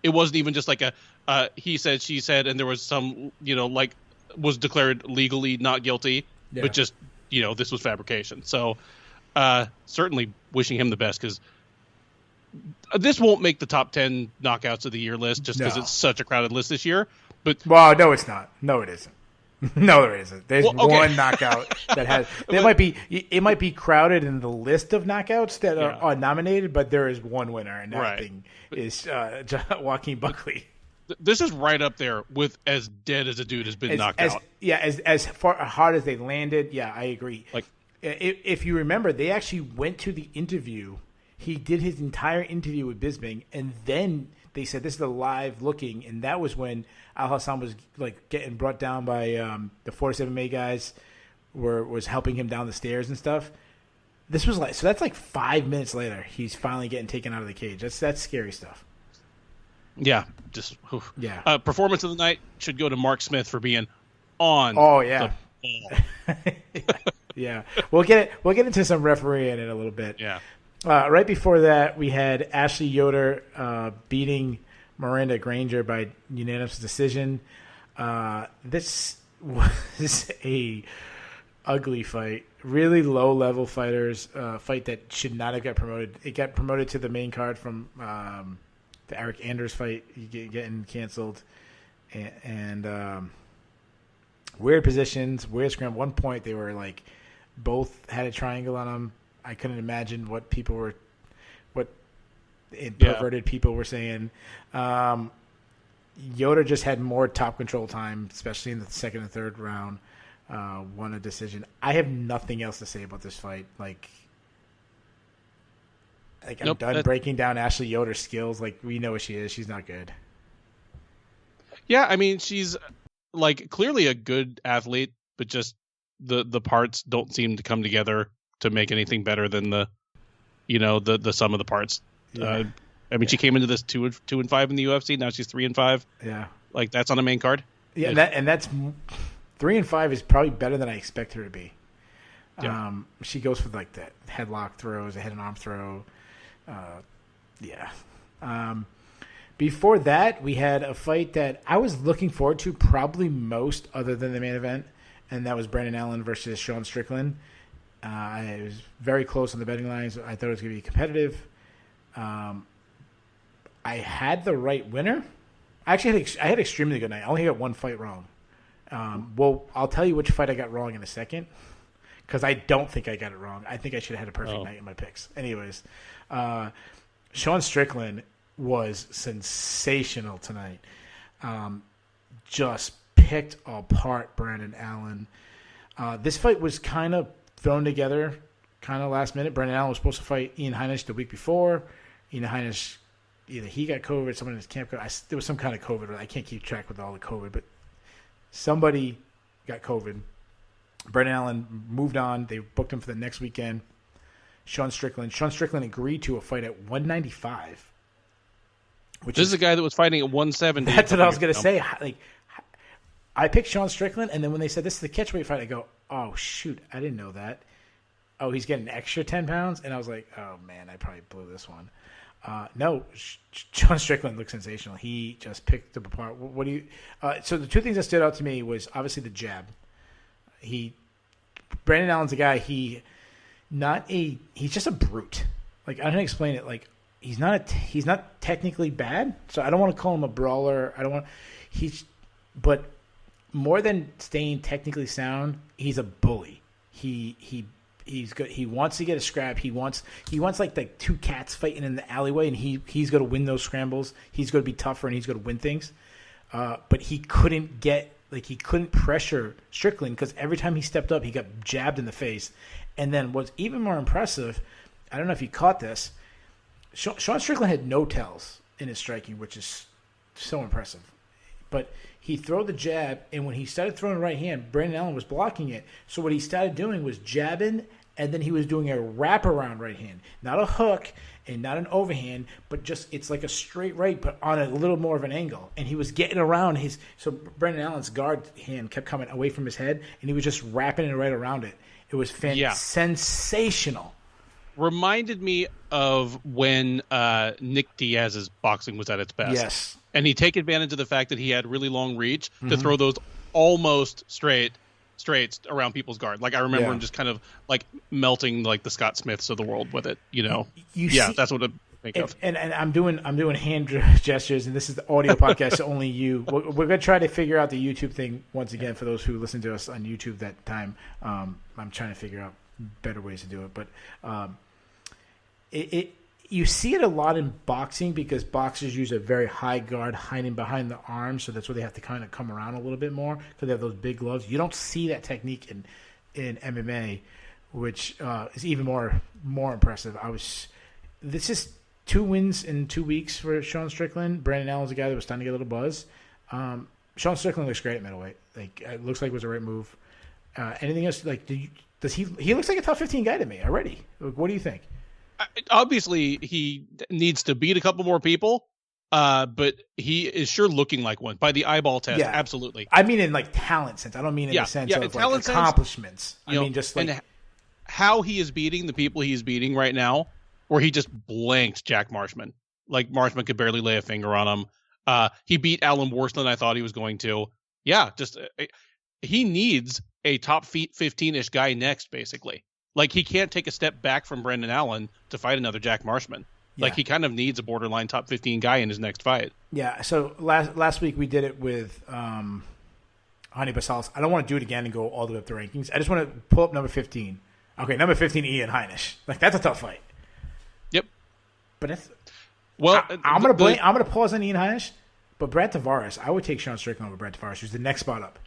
It wasn't even just like a he said, she said, and there was some, was declared legally not guilty, but just, this was fabrication. So certainly wishing him the best, because this won't make the top 10 knockouts of the year list just because it's such a crowded list this year. But no, it's not. No, it isn't. No, there isn't. There's one knockout that has. It might be crowded in the list of knockouts that are nominated, but there is one winner, and that thing is Joaquin Buckley. This is right up there with as dead as a dude has been knocked out. As hard as they landed. Yeah, I agree. Like, if you remember, they actually went to the interview. He did his entire interview with Bisping, and then they said this is the live looking, and that was when Al Hassan was like getting brought down by the 47A guys, was helping him down the stairs and stuff. This was that's like 5 minutes later. He's finally getting taken out of the cage. That's scary stuff. Yeah, performance of the night should go to Mark Smith for being on. Oh yeah. The ball. Yeah, we'll get into some refereeing in a little bit. Yeah. Right before that, we had Ashley Yoder beating Miranda Granger by unanimous decision. This was a ugly fight. Really low-level fighters. Fight that should not have got promoted. It got promoted to the main card from the Eric Anders fight getting canceled. And weird positions, weird scrum. At one point, they were like both had a triangle on them. I couldn't imagine what perverted people were saying. Yoder just had more top control time, especially in the second and third round. Won a decision. I have nothing else to say about this fight. I'm done breaking down Ashley Yoder's skills. Like, we know what she is. She's not good. Yeah, I mean, she's like clearly a good athlete, but just the parts don't seem to come together to make anything better than the sum of the parts. Yeah. I mean, she came into this 2-5 in the UFC. Now she's 3-5. Yeah, like that's on the main card. Yeah, that's 3-5 is probably better than I expect her to be. Yeah. She goes for like that headlock throws, a head and arm throw. Before that, we had a fight that I was looking forward to probably most, other than the main event, and that was Brandon Allen versus Sean Strickland. It was very close on the betting lines. I thought it was going to be competitive. I had the right winner. I had extremely good night. I only got one fight wrong. Well, i'll tell you which fight I got wrong in a second, because I don't think I got it wrong. I think I should have had a perfect night in my picks. Anyways, Sean Strickland was sensational tonight. Just picked apart Brandon Allen. This fight was kind of thrown together kind of last minute. Brandon Allen was supposed to fight Ian Heinisch the week before. Ian Heinisch, either he got COVID, someone in his camp got, there was some kind of COVID. I can't keep track with all the COVID, but somebody got COVID. Brandon Allen moved on. They booked him for the next weekend. Sean Strickland agreed to a fight at 195. This is a guy that was fighting at 170. That's what I was going to say. Like, I picked Sean Strickland, and then when they said this is the catchweight fight, I go, oh, shoot, I didn't know that. Oh, he's getting an extra 10 pounds? And I was like, oh, man, I probably blew this one. No, Sean Strickland looked sensational. He just picked them apart. What do you so the two things that stood out to me was obviously the jab. He Brandon Allen's a guy. He's just a brute. Like, I don't know how to explain it. Like, he's not technically bad, so I don't want to call him a brawler. But more than staying technically sound, he's a bully. He's good. He wants to get a scrap. He wants like the two cats fighting in the alleyway, and he's going to win those scrambles. He's going to be tougher, and he's going to win things. But he couldn't pressure Strickland because every time he stepped up, he got jabbed in the face. And then what's even more impressive, I don't know if you caught this, Sean Strickland had no tells in his striking, which is so impressive. But he threw the jab, and when he started throwing the right hand, Brandon Allen was blocking it. So what he started doing was jabbing, and then he was doing a wraparound right hand. Not a hook and not an overhand, but just it's like a straight right, but on a little more of an angle. And he was getting around his – so Brandon Allen's guard hand kept coming away from his head, and he was just wrapping it right around it. It was sensational. Reminded me of when Nick Diaz's boxing was at its best. Yes. And he take advantage of the fact that he had really long reach to throw those almost straights around people's guard. Like I remember him just kind of like melting like the Scott Smiths of the world with it, you know. That's what I think of. And I'm doing hand gestures, and this is the audio podcast, so only you. We're going to try to figure out the YouTube thing once again for those who listen to us on YouTube that time. I'm trying to figure out better ways to do it, but you see it a lot in boxing because boxers use a very high guard hiding behind the arms, so that's where they have to kind of come around a little bit more because they have those big gloves. You don't see that technique in MMA, which is even more impressive. This is 2 wins in 2 weeks for Sean Strickland. Brandon Allen's a guy that was starting to get a little buzz. Sean Strickland looks great at middleweight. Like it looks like it was the right move. Anything else? Like, does he looks like a top 15 guy to me already? Like, what do you think? Obviously, he needs to beat a couple more people, but he is sure looking like one by the eyeball test. Yeah. Absolutely. I mean in like talent sense. I don't mean in the sense of like accomplishments. I mean just like and how he is beating the people he is beating right now, where he just blanked Jack Marshman. Like Marshman could barely lay a finger on him. He beat Alan worse than I thought he was going to. Yeah, just he needs a top 15-ish guy next, basically. Like, he can't take a step back from Brendan Allen to fight another Jack Marshman. Like, he kind of needs a borderline top 15 guy in his next fight. Yeah, so last week we did it with Hani Basales. I don't want to do it again and go all the way up the rankings. I just want to pull up number 15. Okay, number 15, Ian Heinisch. Like, that's a tough fight. Yep. But it's... Well, I'm going to pause on Ian Heinisch, but Brad Tavares, I would take Sean Strickland over Brad Tavares, who's the next spot up.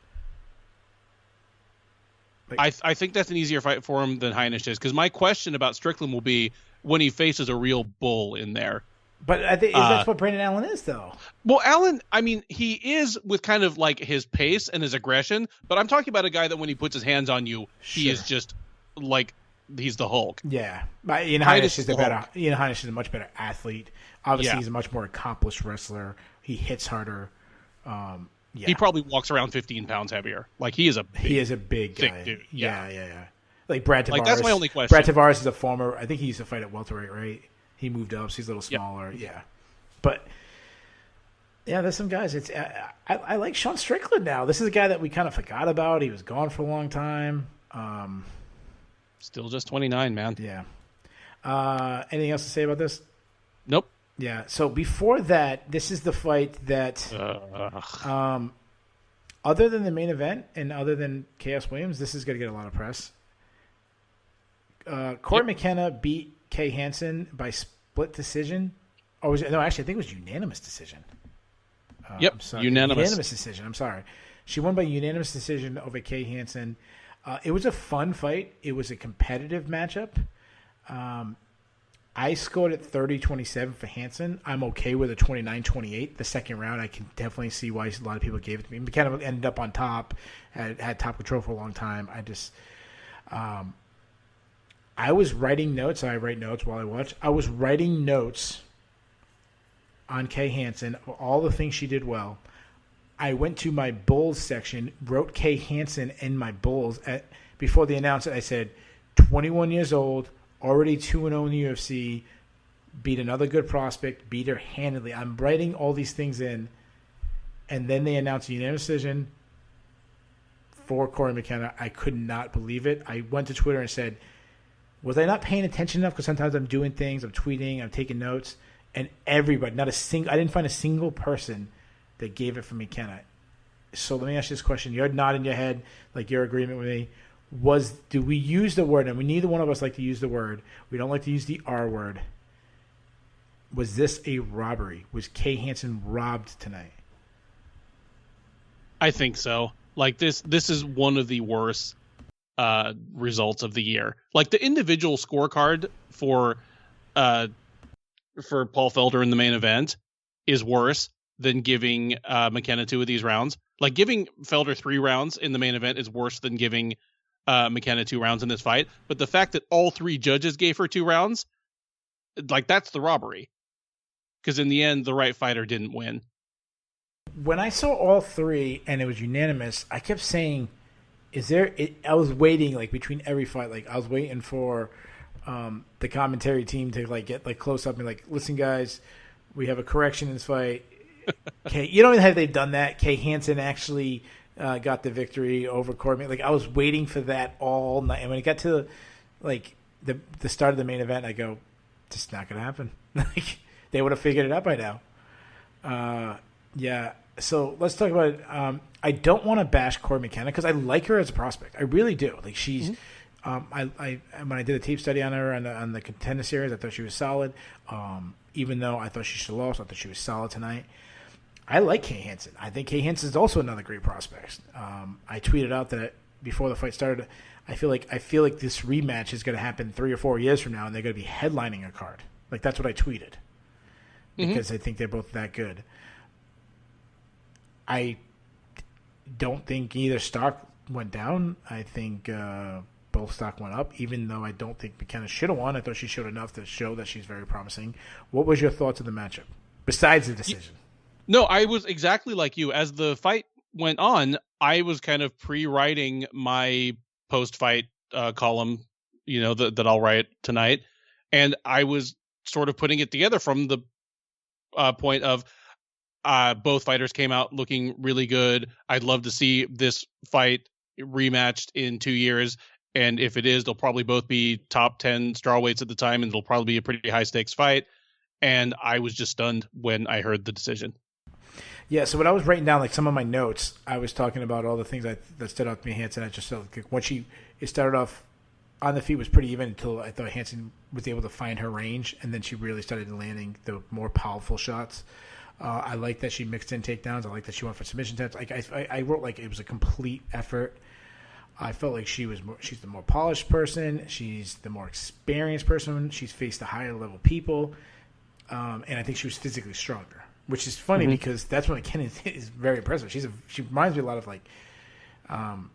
I think that's an easier fight for him than Heinisch is, because my question about Strickland will be when he faces a real bull in there. But I think that's what Brandon Allen is, though. Well, Allen, I mean, he is with kind of like his pace and his aggression, but I'm talking about a guy that when he puts his hands on you, he is just like he's the Hulk. Yeah, Ian Heinisch is a much better athlete. Obviously, he's a much more accomplished wrestler. He hits harder. Yeah. He probably walks around 15 pounds heavier. Like he is a big guy. Dude. Yeah. Like Brad Tavares. Like that's my only question. Brad Tavares is a former. I think he used to fight at welterweight, right? He moved up, so he's a little smaller. Yep. Yeah, but there's some guys. It's I like Sean Strickland now. This is a guy that we kind of forgot about. He was gone for a long time. Still just 29, man. Yeah. Anything else to say about this? Nope. Yeah, so before that, this is the fight that, other than the main event and other than Chaos Williams, this is going to get a lot of press. Corey McKenna beat Kay Hansen by split decision. Or was it, no, actually, I think it was unanimous decision. Unanimous decision. I'm sorry. She won by unanimous decision over Kay Hansen. It was a fun fight. It was a competitive matchup. I scored it 30-27 for Hansen. I'm okay with a 29-28. The second round, I can definitely see why a lot of people gave it to me. McKenna ended up on top, had top control for a long time. I was writing notes. I write notes while I watch. I was writing notes on Kay Hansen, all the things she did well. I went to my Bulls section, wrote Kay Hansen in my Bulls. Before they announced it, I said, 21 years old, already 2-0 in the UFC, beat another good prospect, beat her handedly. I'm writing all these things in, and then they announced a unanimous decision, for Corey McKenna. I could not believe it. I went to Twitter and said, was I not paying attention enough? Because sometimes I'm doing things, I'm tweeting, I'm taking notes, and everybody, I didn't find a single person that gave it for McKenna. So let me ask you this question. You're nodding your head like you're agreement with me. Do we use the word, and we neither one of us like to use the word, we don't like to use the R word. Was this a robbery? Was Kay Hansen robbed tonight? I think so. Like this is one of the worst results of the year. Like the individual scorecard for Paul Felder in the main event is worse than giving McKenna 2 of these rounds. Like giving Felder 3 rounds in the main event is worse than giving McKenna 2 rounds in this fight. But the fact that all 3 judges gave her 2 rounds, like that's the robbery. Because in the end, the right fighter didn't win. When I saw all 3 and it was unanimous, I kept saying, I was waiting like between every fight. Like I was waiting for the commentary team to like get like close up and like, listen guys, we have a correction in this fight. You don't even have they've done that. Kay Hansen actually got the victory over Corbin. Like I was waiting for that all night, and when it got to like the start of the main event, I go, "It's not going to happen." Like they would have figured it out by now. Yeah. So let's talk about it. I don't want to bash Corey McKenna because I like her as a prospect. I really do. Like she's. When I did a tape study on her on the Contender Series, I thought she was solid. Even though I thought she should have lost, I thought she was solid tonight. I like Kay Hansen. I think Kay Hansen is also another great prospect. I tweeted out that before the fight started, I feel like this rematch is going to happen 3 or 4 years from now, and they're going to be headlining a card. Like that's what I tweeted because I think they're both that good. I don't think either stock went down. I think both stock went up, even though I don't think McKenna should have won. I thought she showed enough to show that she's very promising. What was your thoughts of the matchup, besides the decision? No, I was exactly like you. As the fight went on, I was kind of pre-writing my post-fight column, that I'll write tonight. And I was sort of putting it together from the point of both fighters came out looking really good. I'd love to see this fight rematched in 2 years. And if it is, they'll probably both be top 10 strawweights at the time, and it'll probably be a pretty high-stakes fight. And I was just stunned when I heard the decision. Yeah, so when I was writing down like some of my notes, I was talking about all the things that stood out to me. Hansen, I just felt like it started off on the feet was pretty even until I thought Hansen was able to find her range, and then she really started landing the more powerful shots. I like that she mixed in takedowns. I like that she went for submission attempts. Like I wrote like it was a complete effort. I felt like she's the more polished person. She's the more experienced person. She's faced the higher level people, and I think she was physically stronger. Which is funny because that's when McKenna is very impressive. She reminds me a lot of like, not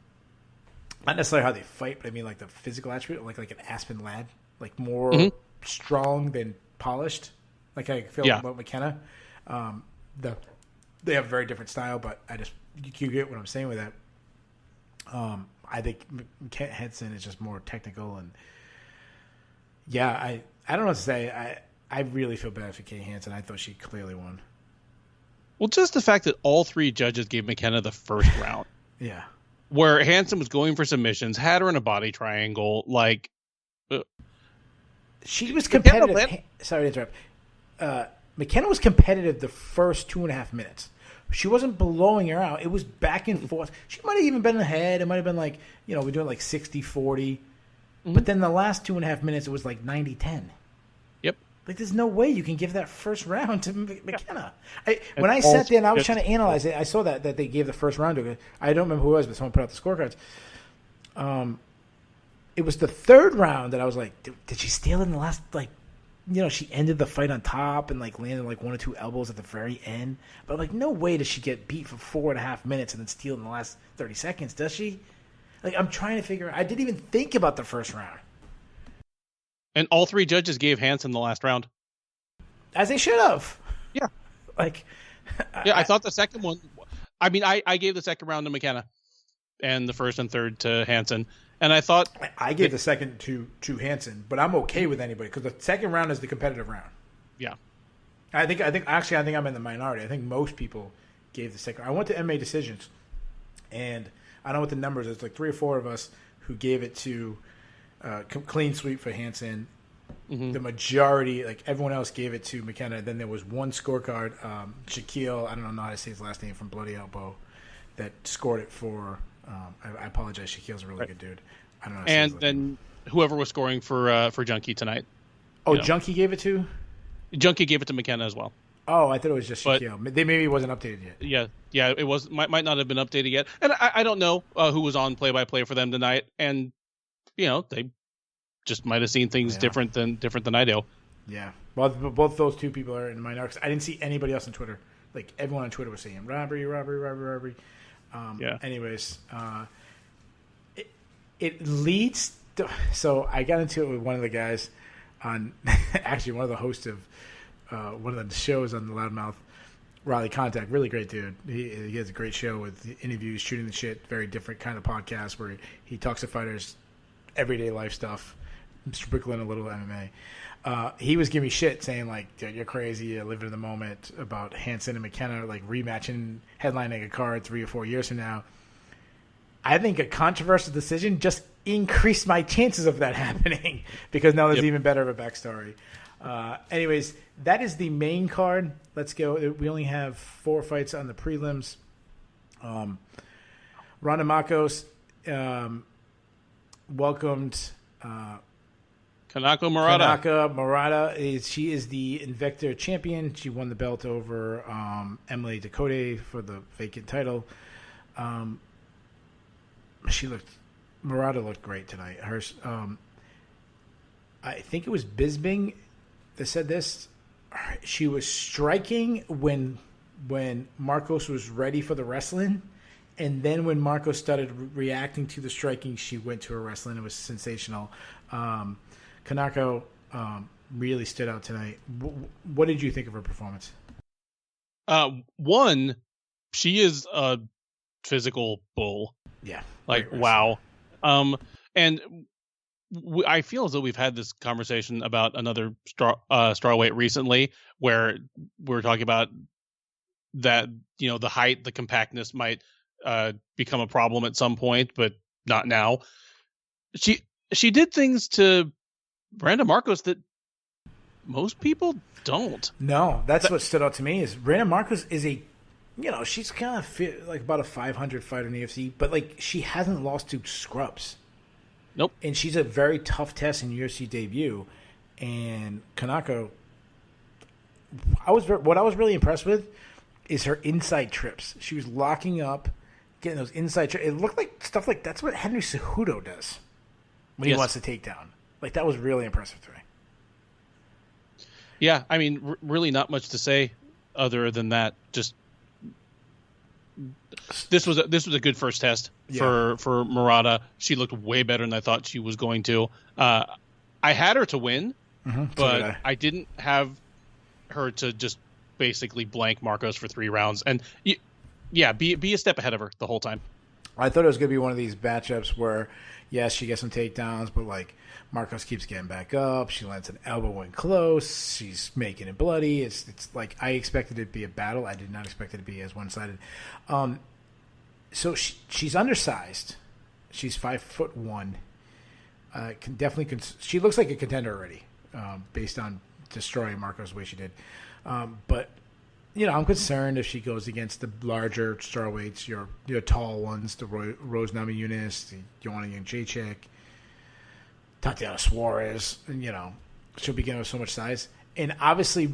necessarily how they fight, but I mean like the physical attribute, like an Aspen lad, like more strong than polished. Like I feel about McKenna. They have a very different style, but you get what I'm saying with that. I think Kay Hansen is just more technical, and I don't know what to say. I really feel bad for Kay Hansen. I thought she clearly won. Well, just the fact that all 3 judges gave McKenna the first round. Yeah. Where Hansen was going for submissions, had her in a body triangle, like... she was competitive. Sorry to interrupt. McKenna was competitive the first 2.5 minutes. She wasn't blowing her out. It was back and forth. She might have even been ahead. It might have been like, we're doing like 60-40. But then the last 2.5 minutes, it was like 90-10. Yep. Like, there's no way you can give that first round to McKenna. When I sat there and I was trying to analyze it, I saw that they gave the first round to her. I don't remember who it was, but someone put out the scorecards. It was the third round that I was like, did she steal in the last, like, she ended the fight on top and, like, landed, like, 1 or 2 elbows at the very end. But I'm like, no way does she get beat for 4.5 minutes and then steal in the last 30 seconds, does she? Like, I'm trying to figure out. I didn't even think about the first round. And all 3 judges gave Hansen the last round. As they should have. Yeah. Like. Yeah, I thought the second one. I mean, I gave the second round to McKenna, and the first and third to Hansen. And I thought I gave the second to Hansen, but I'm okay with anybody because the second round is the competitive round. Yeah. I think I'm in the minority. I think most people gave the second. I went to MMA decisions, and I don't know what the numbers. It's like 3 or 4 of us who gave it to clean sweep for Hansen. Mm-hmm. The majority, like everyone else, gave it to McKenna. Then there was one scorecard, Shaquille. I don't know how to say his last name, from Bloody Elbow, that scored it for. I apologize. Shaquille's a really good dude. I don't know. How to say his last name. Whoever was scoring for Junkie tonight. Oh, Junkie gave it to. Junkie gave it to McKenna as well. Oh, I thought it was just Shaquille. Maybe it wasn't updated yet. Yeah, it was might not have been updated yet, and I don't know who was on play-by-play for them tonight, and they just might have seen things different than I do. Yeah, well, both those two people are in my narcs. I didn't see anybody else on Twitter. Like everyone on Twitter was saying robbery. Anyways, it leads. So I got into it with one of the guys on actually one of the hosts of one of the shows on the Loudmouth, Raleigh Contact. Really great dude. He has a great show with interviews, shooting the shit, very different kind of podcast where he talks to fighters, everyday life stuff, sprinkling a little MMA. He was giving me shit saying like, dude, you're crazy, you're living in the moment, about Hansen and McKenna like rematching, headlining a card 3 or 4 years from now. I think a controversial decision just increased my chances of that happening because now there's even better of a backstory. Anyways, that is the main card. Let's go. We only have 4 fights on the prelims. Ronda Marcos welcomed Kanako Murata. Kanaka Murata. She is the Invicta champion. She won the belt over Emily Ducote for the vacant title. Murata looked great tonight. I think it was Bisbing that said this. She was striking when Marcos was ready for the wrestling, and then when Marcos started reacting to the striking, she went to her wrestling. It was sensational. Kanako really stood out tonight. What did you think of her performance? One, she is a physical bull. Yeah. Like, wow. And I feel as though we've had this conversation about another strawweight recently, where we're talking about that, the height, the compactness might become a problem at some point, but not now. She did things to Brandon Marcos that most people don't. No, that's what stood out to me is Brandon Marcos is she's kind of like about a 500 fighter in the UFC, but like she hasn't lost to scrubs. Nope. And she's a very tough test in UFC debut. And Kanako, what I was really impressed with is her inside trips. She was locking up, getting those inside trips. It looked like stuff like that's what Henry Cejudo does when he wants to take down. Like that was really impressive to me. Yeah, I mean, really not much to say other than that. Just this was a good first test for Murata. She looked way better than I thought she was going to. I had her to win, but I didn't have her to just basically blank Marcos for 3 rounds. And be a step ahead of her the whole time. I thought it was going to be one of these matchups where, yes, she gets some takedowns, but like Marcos keeps getting back up. She lands an elbow when close. She's making it bloody. It's like I expected it to be a battle. I did not expect it to be as one-sided. So she's undersized. She's 5'1". She looks like a contender already, based on destroying Marcos the way she did. But I'm concerned if she goes against the larger strawweights, your tall ones, the Rose Namajunas, the Joanna Jędrzejczyk, Tatiana Suarez, and she'll be getting with so much size. And obviously,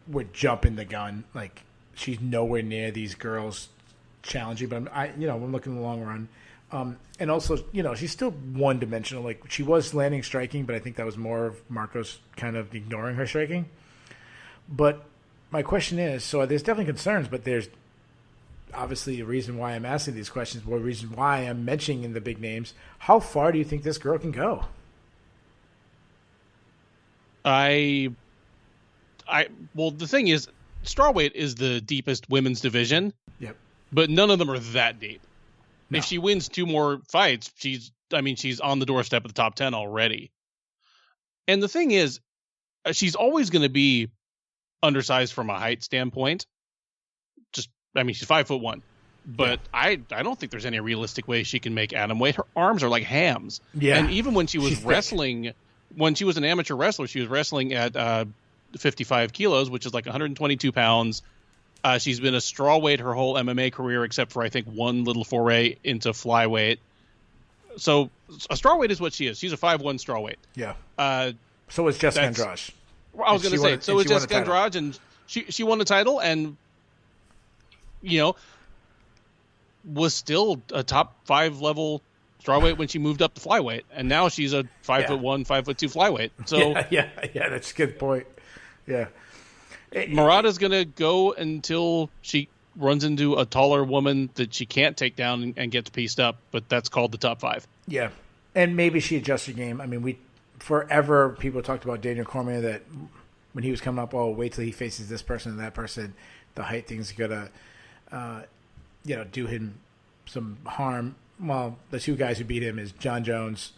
we're jumping the gun. Like she's nowhere near these girls challenging, but I'm looking in the long run. And also, she's still one-dimensional. Like she was landing striking, but I think that was more of Marcos kind of ignoring her striking. But my question is, so there's definitely concerns, but there's obviously a reason why I'm asking these questions, or a reason why I'm mentioning the big names. How far do you think this girl can go? Well, the thing is, strawweight is the deepest women's division. Yep. But none of them are that deep. No. If she wins 2 more fights, she's on the doorstep of the top 10 already. And the thing is, she's always going to be undersized from a height standpoint. She's 5'1". But I don't think there's any realistic way she can make atom weight. Her arms are like hams. Yeah. And even when she was She's wrestling, when she was an amateur wrestler, she was wrestling at 55 kilos, which is like 122 pounds. She's been a strawweight her whole MMA career, except for I think one little foray into flyweight. So a strawweight is what she is. She's a 5'1" strawweight. Yeah. So is Jessica Andrade. I was going to say, so is Jessica Andrade, and she won the title, and was still a top 5 level strawweight when she moved up to flyweight, and now she's a 5'1", 5'2" flyweight. So yeah, that's a good point. Yeah, Murata's going to go until she runs into a taller woman that she can't take down and gets pieced up, but that's called the top 5. Yeah, and maybe she adjusts her game. I mean, forever people talked about Daniel Cormier that when he was coming up, wait till he faces this person and that person, the height thing's gonna do him some harm. Well, the two guys who beat him is John Jones.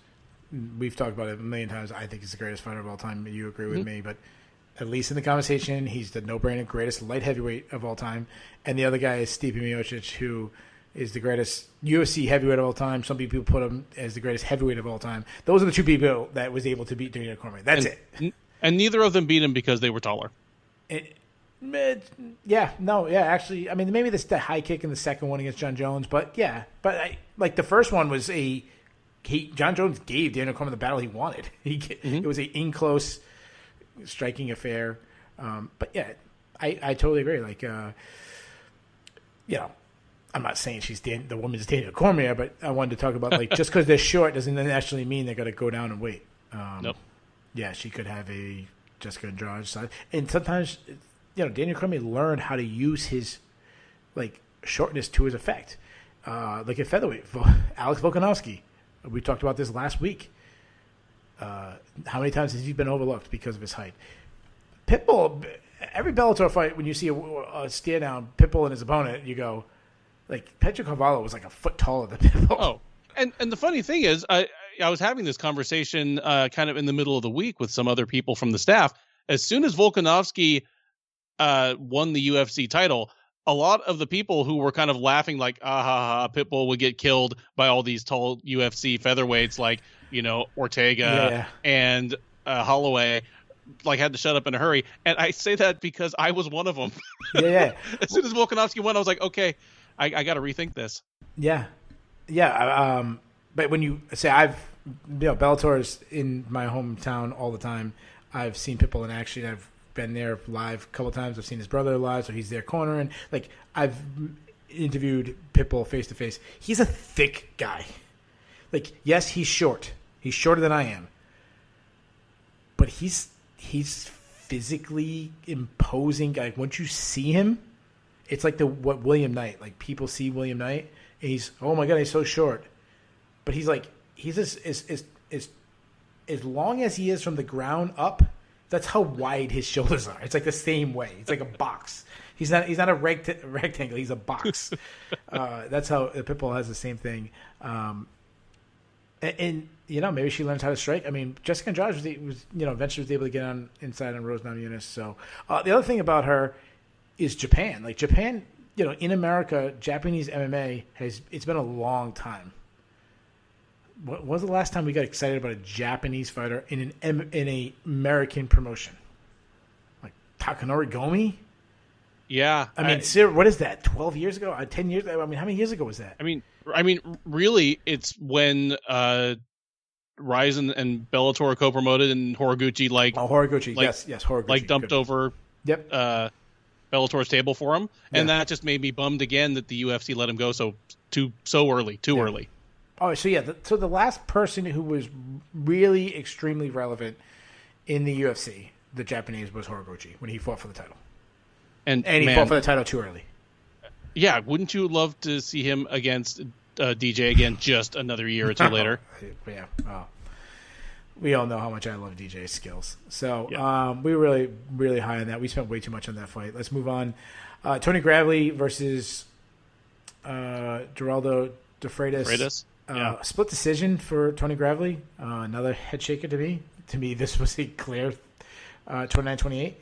We've talked about it a million times. I think he's the greatest fighter of all time. You agree with me, but at least in the conversation, he's the no-brainer greatest light heavyweight of all time. And the other guy is Stipe Miocic, who is the greatest UFC heavyweight of all time. Some people put him as the greatest heavyweight of all time. Those are the two people that was able to beat Daniel Cormier. That's it. And neither of them beat him because they were taller. Actually, I mean, maybe the high kick in the second one against John Jones, but the first one was John Jones gave Daniel Cormier the battle he wanted. It was an in-close striking affair. But yeah, I totally agree. I'm not saying she's the woman's Daniel Cormier, but I wanted to talk about just because they're short doesn't actually mean they got to go down and wait. Nope. Yeah, she could have a Jessica Andrade side, and sometimes Daniel Cormier learned how to use his shortness to his effect. Like at featherweight, Alex Volkanovski. We talked about this last week. How many times has he been overlooked because of his height? Pitbull, every Bellator fight, when you see a stare down Pitbull and his opponent, you go, Pedro Carvalho was a foot taller than Pitbull. Oh, and the funny thing is, I was having this conversation kind of in the middle of the week with some other people from the staff. As soon as Volkanovski won the UFC title, a lot of the people who were kind of laughing Pitbull would get killed by all these tall UFC featherweights Ortega and Holloway, had to shut up in a hurry. And I say that because I was one of them. Yeah. As soon as Volkanovski won, I was like, okay, I got to rethink this. Yeah. But when you say Bellator is in my hometown all the time. I've seen Pitbull in action. I've been there live a couple times. I've seen his brother live, so he's there cornering. I've interviewed Pitbull face to face. He's a thick guy. Yes, he's short. He's shorter than I am. But he's physically imposing. Once you see him, it's like what William Knight. People see William Knight, and he's, oh my God, he's so short. But he's as long as he is from the ground up, that's how wide his shoulders are. It's the same way. It's like a box. He's not a rectangle. He's a box. That's how Pitbull has the same thing. And maybe she learns how to strike. I mean, Jessica Andrade eventually was able to get on inside on Rose Namajunas. So the other thing about her is Japan. Japan, in America, Japanese MMA it's been a long time. When was the last time we got excited about a Japanese fighter in an American promotion? Takanori Gomi? Yeah. I mean, what is that? 12 years ago? 10 years ago? I mean, how many years ago was that? I mean, really, it's when Ryzen and Bellator co-promoted and Horiguchi Horiguchi, yes, Horiguchi dumped over Bellator's table for him, and that just made me bummed again that the UFC let him go so early. Oh, so so the last person who was really extremely relevant in the UFC, the Japanese, was Horiguchi when he fought for the title, and he fought for the title too early. Yeah, wouldn't you love to see him against DJ again just another year or two later? Yeah, we all know how much I love DJ's skills. So we were really, really high on that. We spent way too much on that fight. Let's move on. Tony Gravely versus Geraldo de Freitas. Split decision for Tony Gravely. Another head shaker to me. To me, this was a clear 29-28.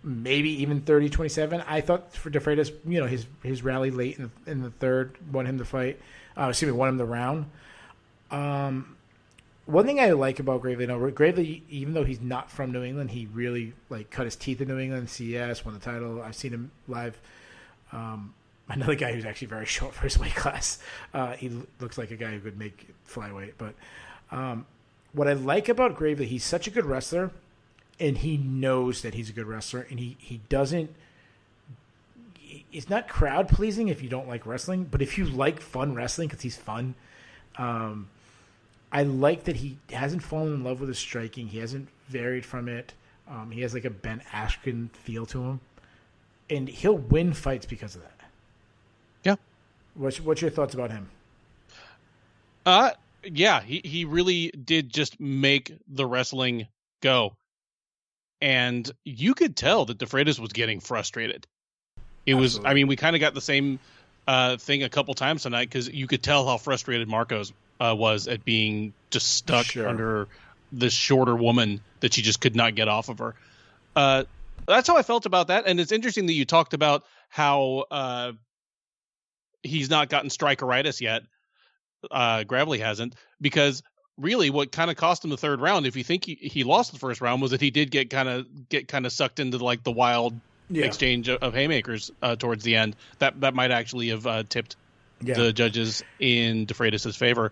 maybe even 30-27. I thought for De Freitas, his rally late in the third won him the fight. Won him the round. One thing I like about Gravely, Gravely, even though he's not from New England, he really cut his teeth in New England. CES won the title. I've seen him live. Another guy who's actually very short for his weight class. He looks like a guy who could make flyweight. But what I like about Gravely, he's such a good wrestler, and he knows that he's a good wrestler, and he doesn't. It's not crowd pleasing if you don't like wrestling, but if you like fun wrestling because he's fun. I like that he hasn't fallen in love with his striking. He hasn't varied from it. He has a Ben Askren feel to him, and he'll win fights because of that. Yeah. What's your thoughts about him? Yeah, he really did just make the wrestling go, and you could tell that De Freitas was getting frustrated. It was. I mean, we kind of got the same thing a couple times tonight because you could tell how frustrated Marcos was at being just stuck under this shorter woman that she just could not get off of her. That's how I felt about that. And it's interesting that you talked about how he's not gotten strikeritis yet. Gravely hasn't, because really what kind of cost him the third round, if you think he lost the first round, was that he did get kind of sucked into the wild exchange of haymakers towards the end. That might actually have tipped the judges in De Freitas' favor.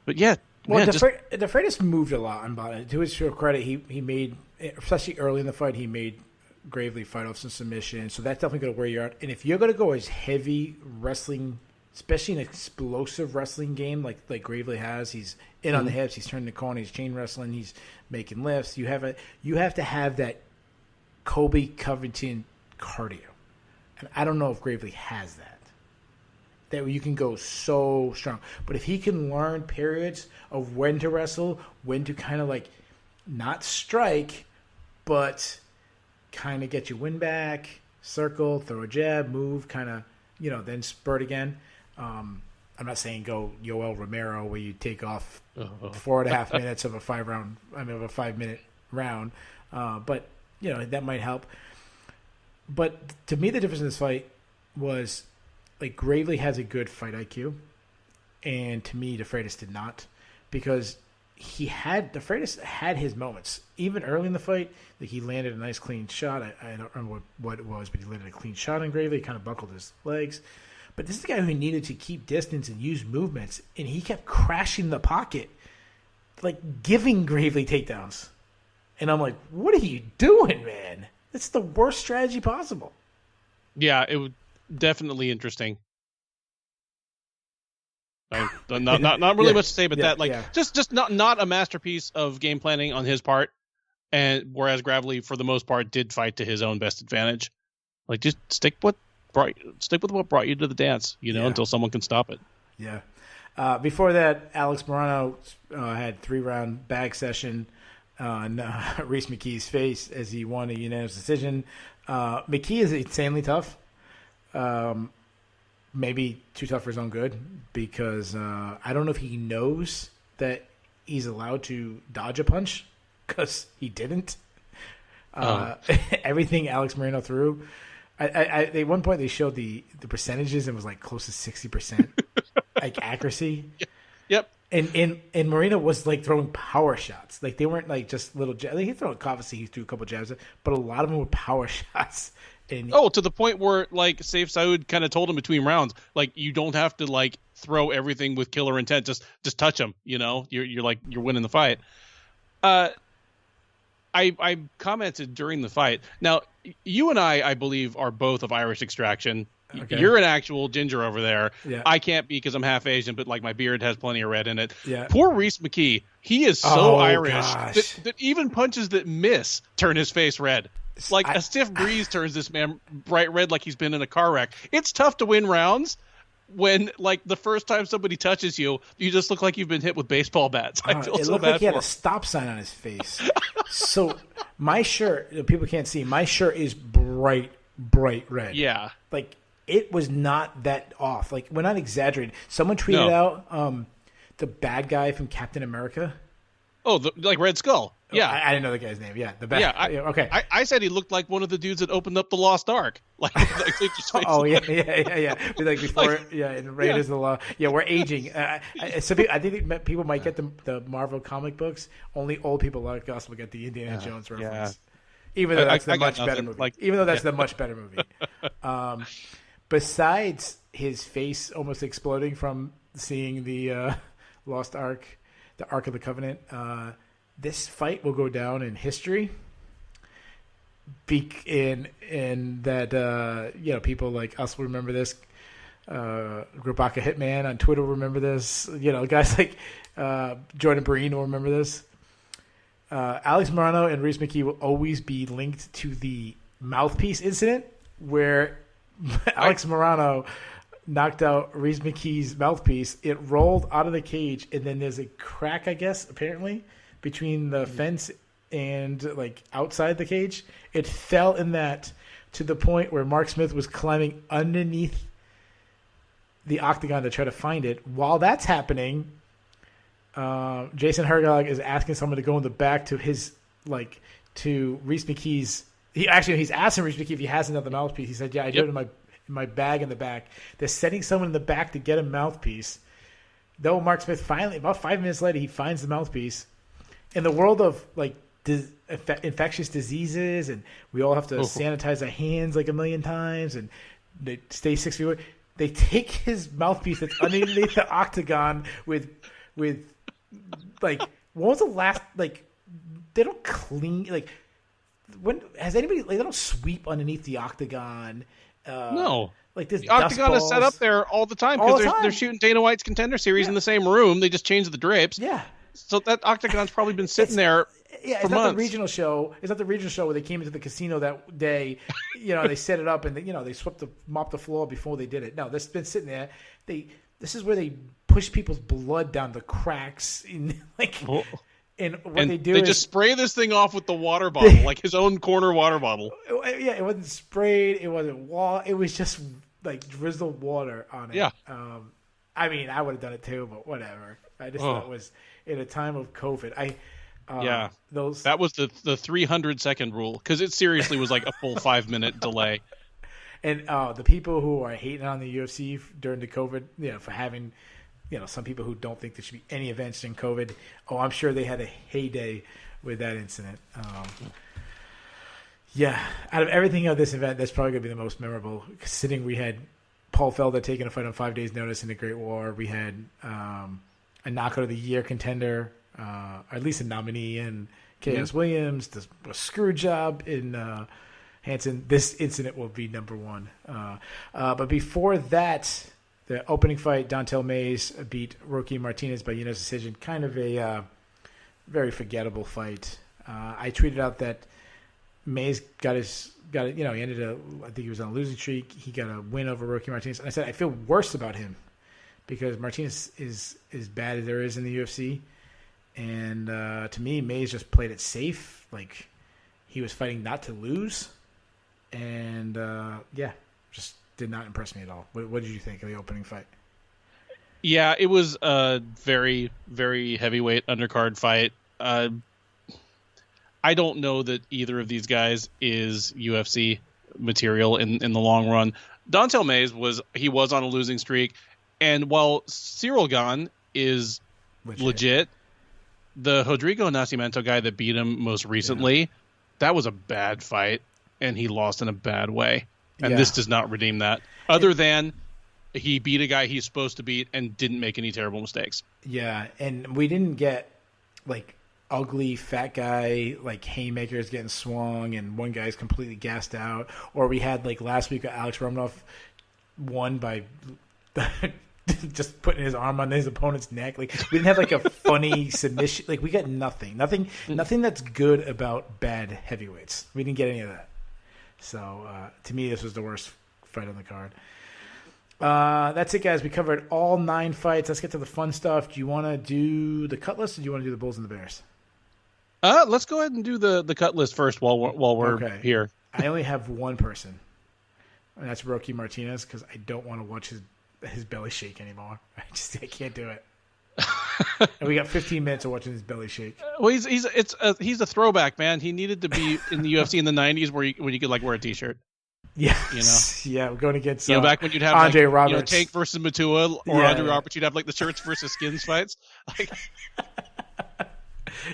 But yeah, well, De Freitas moved a lot on body. To his credit, he made, especially early in the fight, he made Gravely fight off some submission. So that's definitely going to wear you out. And if you're going to go as heavy wrestling, especially an explosive wrestling game like Gravely has, he's in on the hips, he's turning the corner, he's chain wrestling, he's making lifts. You have to have that Kobe Covington cardio, and I don't know if Gravely has that. That you can go so strong, but if he can learn periods of when to wrestle, when to kind of not strike, but kind of get your win back, circle, throw a jab, move, kind of then spurt again. I'm not saying go Yoel Romero where you take off 4.5 minutes of a 5-minute round, but that might help. But to me, the difference in this fight was Gravely has a good fight IQ, and to me, De Freitas did not, because De Freitas had his moments even early in the fight. He landed a nice clean shot. I don't remember what it was, but he landed a clean shot on Gravely. He kind of buckled his legs. But this is the guy who needed to keep distance and use movements, and he kept crashing the pocket, giving Gravely takedowns. And I'm like, what are you doing, man? That's the worst strategy possible. Yeah, it was definitely interesting. Not really much to say about that. Just not a masterpiece of game planning on his part, and whereas Gravely, for the most part, did fight to his own best advantage. Just stick with what brought you to the dance, until someone can stop it. Yeah. Before that, Alex Morano had 3-round bag session on Reese McKee's face as he won a unanimous decision. McKee is insanely tough. Maybe too tough for his own good, because I don't know if he knows that he's allowed to dodge a punch, because he didn't. Everything Alex Moreno threw, at one point they showed the percentages and it was close to 60% accuracy. Yep. And Moreno was throwing power shots. They weren't just little jabs. He threw obviously he threw a couple jabs, but a lot of them were power shots. And to the point where Saif Saud kind of told him between rounds, you don't have to throw everything with killer intent. Just touch him. You're winning the fight. I commented during the fight. Now, you and I believe, are both of Irish extraction. Okay. You're an actual ginger over there. Yeah. I can't be because I'm half Asian, but my beard has plenty of red in it. Yeah. Poor Reese McKee. He is so Irish that even punches that miss turn his face red. A stiff breeze turns this man bright red like he's been in a car wreck. It's tough to win rounds when, the first time somebody touches you, you just look like you've been hit with baseball bats. I feel so bad for him. He had a stop sign on his face. So my shirt, people can't see, my shirt is bright red. Yeah. It was not that off. We're not exaggerating. Someone tweeted out the bad guy from Captain America. Oh, Red Skull. Yeah, I didn't know the guy's name. Yeah, the best. Yeah, okay. I said he looked like one of the dudes that opened up the Lost Ark. Like oh yeah. Like before, in Raiders of the Law. Yeah, we're aging. So I think people might get the Marvel comic books. Only old people like us will get the Indiana Jones reference. Even though that's the much better movie. Even though that's the much better movie. Besides his face almost exploding from seeing the Lost Ark, the Ark of the Covenant, this fight will go down in history. In that people like us will remember this. Grabaka Hitman on Twitter will remember this. Guys like Jordan Breen will remember this. Alex Morano and Reese McKee will always be linked to the mouthpiece incident where Alex Morano knocked out Reese McKee's mouthpiece. It rolled out of the cage, and then there's a crack, I guess, apparently, between the fence and like outside the cage. It fell in that to the point where Mark Smith was climbing underneath the octagon to try to find it. While that's happening, Jason Hergog is asking someone to go in the back to his to Reese McKee's. He's asking Reese McKee if he has another mouthpiece. He said, "Yeah, I do it in my bag in the back." They're sending someone in the back to get a mouthpiece. Though Mark Smith finally, about 5 minutes later, he finds the mouthpiece. In the world of infectious diseases, and we all have to sanitize our hands like a million times, and they stay 6 feet away. They take his mouthpiece that's underneath the octagon with when was the last they don't clean when has anybody they don't sweep underneath the octagon. No. This the octagon is set up there all the time because they're shooting Dana White's Contender Series in the same room. They just change the drapes. Yeah. So that octagon's probably been sitting there. Yeah, it's not the regional show. It's not the regional show where they came into the casino that day. They set it up and they mopped the floor before they did it. No, that's been sitting there. This is where they push people's blood down the cracks. And they just spray this thing off with the water bottle, like his own corner water bottle. Yeah, it wasn't sprayed. It wasn't wall. It was just drizzled water on it. Yeah. I mean, I would have done it too, but whatever. I just thought it was in a time of COVID. That was the 300-second rule because it seriously was like a full 5-minute delay. And the people who are hating on the UFC during the COVID, for having, some people who don't think there should be any events in COVID. Oh, I'm sure they had a heyday with that incident. Out of everything of this event, that's probably going to be the most memorable. Considering we had Paul Felder taking a fight on 5 days' notice in the Great War, we had a knockout of the year contender, or at least a nominee in K.S. Williams, a screw job in Hansen. This incident will be number one. But before that, the opening fight, Dontel Mays beat Roque Martinez by unanimous decision. Kind of a very forgettable fight. I tweeted out that Mays got it. He ended I think he was on a losing streak. He got a win over Roque Martinez. And I said, I feel worse about him because Martinez is as bad as there is in the UFC. And to me, Mays just played it safe. He was fighting not to lose. And, just did not impress me at all. What did you think of the opening fight? Yeah, it was a very, very heavyweight undercard fight. I don't know that either of these guys is UFC material in the long run. Dontel Mays was on a losing streak. And while Cyril Gane is legit, the Rodrigo Nascimento guy that beat him most recently, that was a bad fight, and he lost in a bad way. And this does not redeem that, other than he beat a guy he's supposed to beat and didn't make any terrible mistakes. Yeah, and we didn't get, ugly, fat guy, haymakers getting swung, and one guy's completely gassed out. Or we had, last week, Alex Romanoff won by just putting his arm on his opponent's neck. We didn't have a funny submission. We got nothing that's good about bad heavyweights. We didn't get any of that. So to me, this was the worst fight on the card. That's it, guys. We covered all 9 fights. Let's get to the fun stuff. Do you want to do the cut list, or do you want to do the Bulls and the Bears? Let's go ahead and do the cut list first while we're here. I only have one person, and that's Roque Martinez, because I don't want to watch his belly shake anymore. I can't do it. And we got 15 minutes of watching his belly shake. Well, he's a throwback, man. He needed to be in the UFC in the 90s when you could like wear a t-shirt. Yeah, you know, yeah, we're going against back when you'd have Andre like, Roberts, Tank versus Matua, or Andre Roberts, you'd have like the shirts versus skins fights. Like,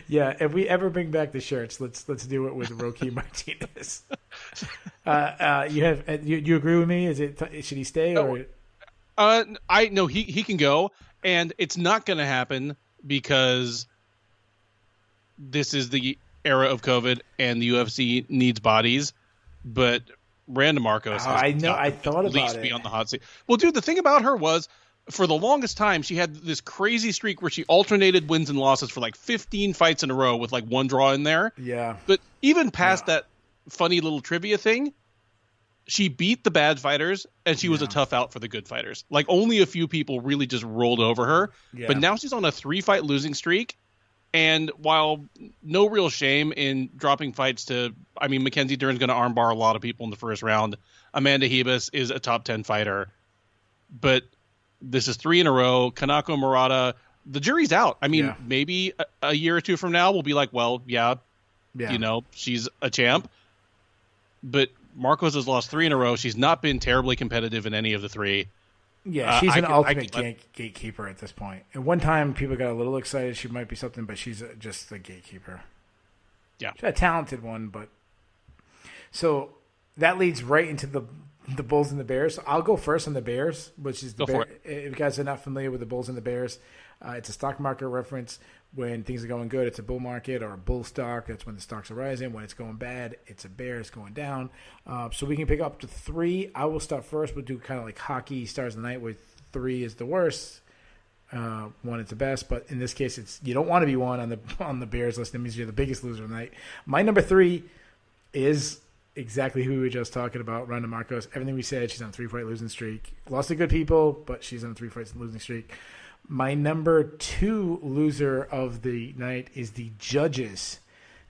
yeah, if we ever bring back the shirts, let's do it with Roque Martinez. You agree with me? Should he stay or? I know he can go, and it's not going to happen because this is the era of COVID and the UFC needs bodies, but. Randa Marcos. I know. I thought about it. Be on the hot seat. Well, dude, the thing about her was, for the longest time, she had this crazy streak where she alternated wins and losses for like 15 fights in a row with like one draw in there. Yeah. But even past that funny little trivia thing, she beat the bad fighters and she was a tough out for the good fighters. Like only a few people really just rolled over her. Yeah. But now she's on a 3-fight losing streak. And while no real shame in dropping fights to, I mean, Mackenzie Dern's going to armbar a lot of people in the first round. Amanda Hebus is a top 10 fighter. But this is 3 in a row. Kanako Murata, the jury's out. I mean, maybe a year or two from now we'll be like, well, she's a champ. But Marcos has lost 3 in a row. She's not been terribly competitive in any of the 3. Yeah, she's an ultimate gatekeeper at this point. At one time, people got a little excited she might be something, but she's just the gatekeeper. Yeah. She's a talented one, but... So, that leads right into the Bulls and the Bears. So I'll go first on the Bears, which is the Bears. If you guys are not familiar with the Bulls and the Bears, it's a stock market reference. When things are going good, it's a bull market or a bull stock. That's when the stocks are rising. When it's going bad, it's a bear. It's going down. So we can pick up to 3. I will start first. We'll do kind of like hockey stars of the night, where 3 is the worst, 1 is the best. But in this case, it's you don't want to be 1 on the Bears list. That means you're the biggest loser of the night. My number 3 is exactly who we were just talking about, Randa Marcos. Everything we said, she's on a 3-fight losing streak. Lost to good people, but she's on a 3-fight losing streak. My number 2 loser of the night is the judges.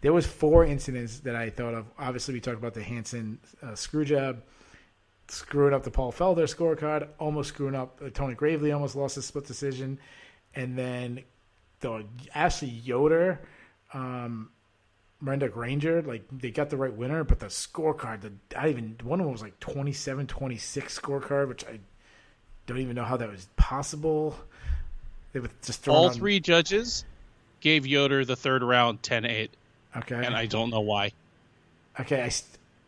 There was 4 incidents that I thought of. Obviously, we talked about the Hansen screw job, screwing up the Paul Felder scorecard, almost screwing up Tony Gravely, almost lost a split decision, and then the Ashley Yoder, Miranda Granger, like they got the right winner, but the scorecard, one of them was like 27-26 scorecard, which I don't even know how that was possible. They were just all 3 judges gave Yoder the 3rd round 10-8. Okay. And I don't know why. Okay,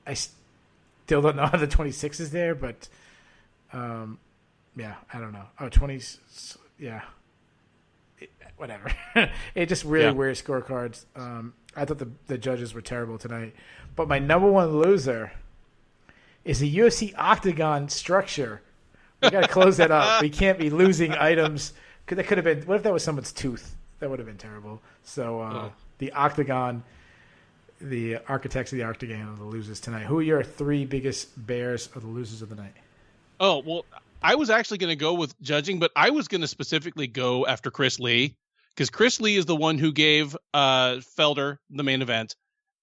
I still don't know how the 26 is there, but I don't know. Oh, 20, yeah. Whatever. It just really weird scorecards. I thought the judges were terrible tonight. But my number 1 loser is the UFC Octagon structure. We got to close that up. We can't be losing items. That could have been. What if that was someone's tooth? That would have been terrible. So the Octagon, the architects of the Octagon are the losers tonight. Who are your 3 biggest bears or the losers of the night? Oh, well, I was actually going to go with judging, but I was going to specifically go after Chris Lee, because Chris Lee is the one who gave Felder the main event.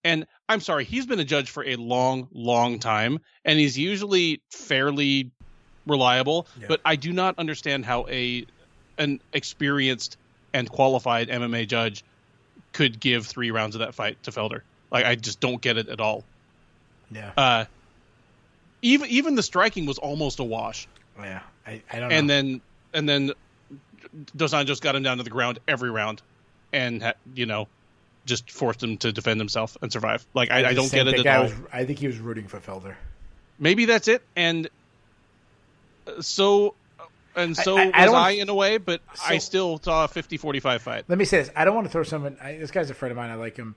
And I'm sorry, he's been a judge for a long, long time, and he's usually fairly reliable, but I do not understand how an experienced and qualified MMA judge could give 3 rounds of that fight to Felder. Like, I just don't get it at all. Yeah. Even the striking was almost a wash. Yeah, I don't know. And then Dos Anjos got him down to the ground every round, and just forced him to defend himself and survive. Like, I don't get it at all. I think he was rooting for Felder. Maybe that's it. And so I in a way, but I still saw a 50-45 fight. Let me say this. I don't want to throw someone. This guy's a friend of mine. I like him.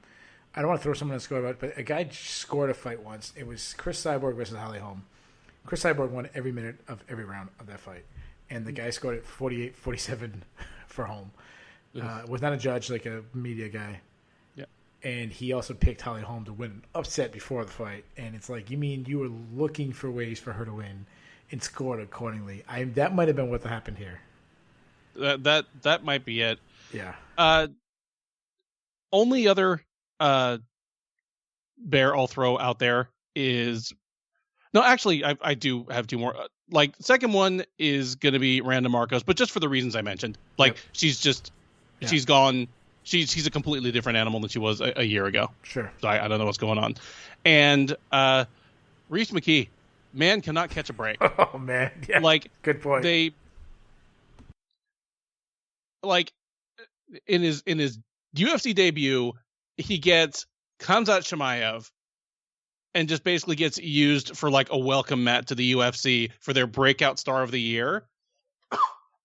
I don't want to throw someone on the score, but a guy scored a fight once. It was Chris Cyborg versus Holly Holm. Chris Cyborg won every minute of every round of that fight. And the guy scored it 48-47 for Holm. Was not a judge, like a media guy. Yeah. And he also picked Holly Holm to win upset before the fight. And it's like, you mean you were looking for ways for her to win and scored accordingly. That might have been what happened here. That might be it. Yeah. Only other bear I'll throw out there is... No, actually, I do have 2 more. Like, the second one is going to be Randa Marcos, but just for the reasons I mentioned. Like, she's just Yeah. She's gone. She's a completely different animal than she was a year ago. Sure. So I don't know what's going on. And Reese McKee, man, cannot catch a break. Oh man, yeah. Like, good point. They like in his UFC debut, he gets Khamzat Chimaev and just basically gets used for like a welcome mat to the UFC for their breakout star of the year.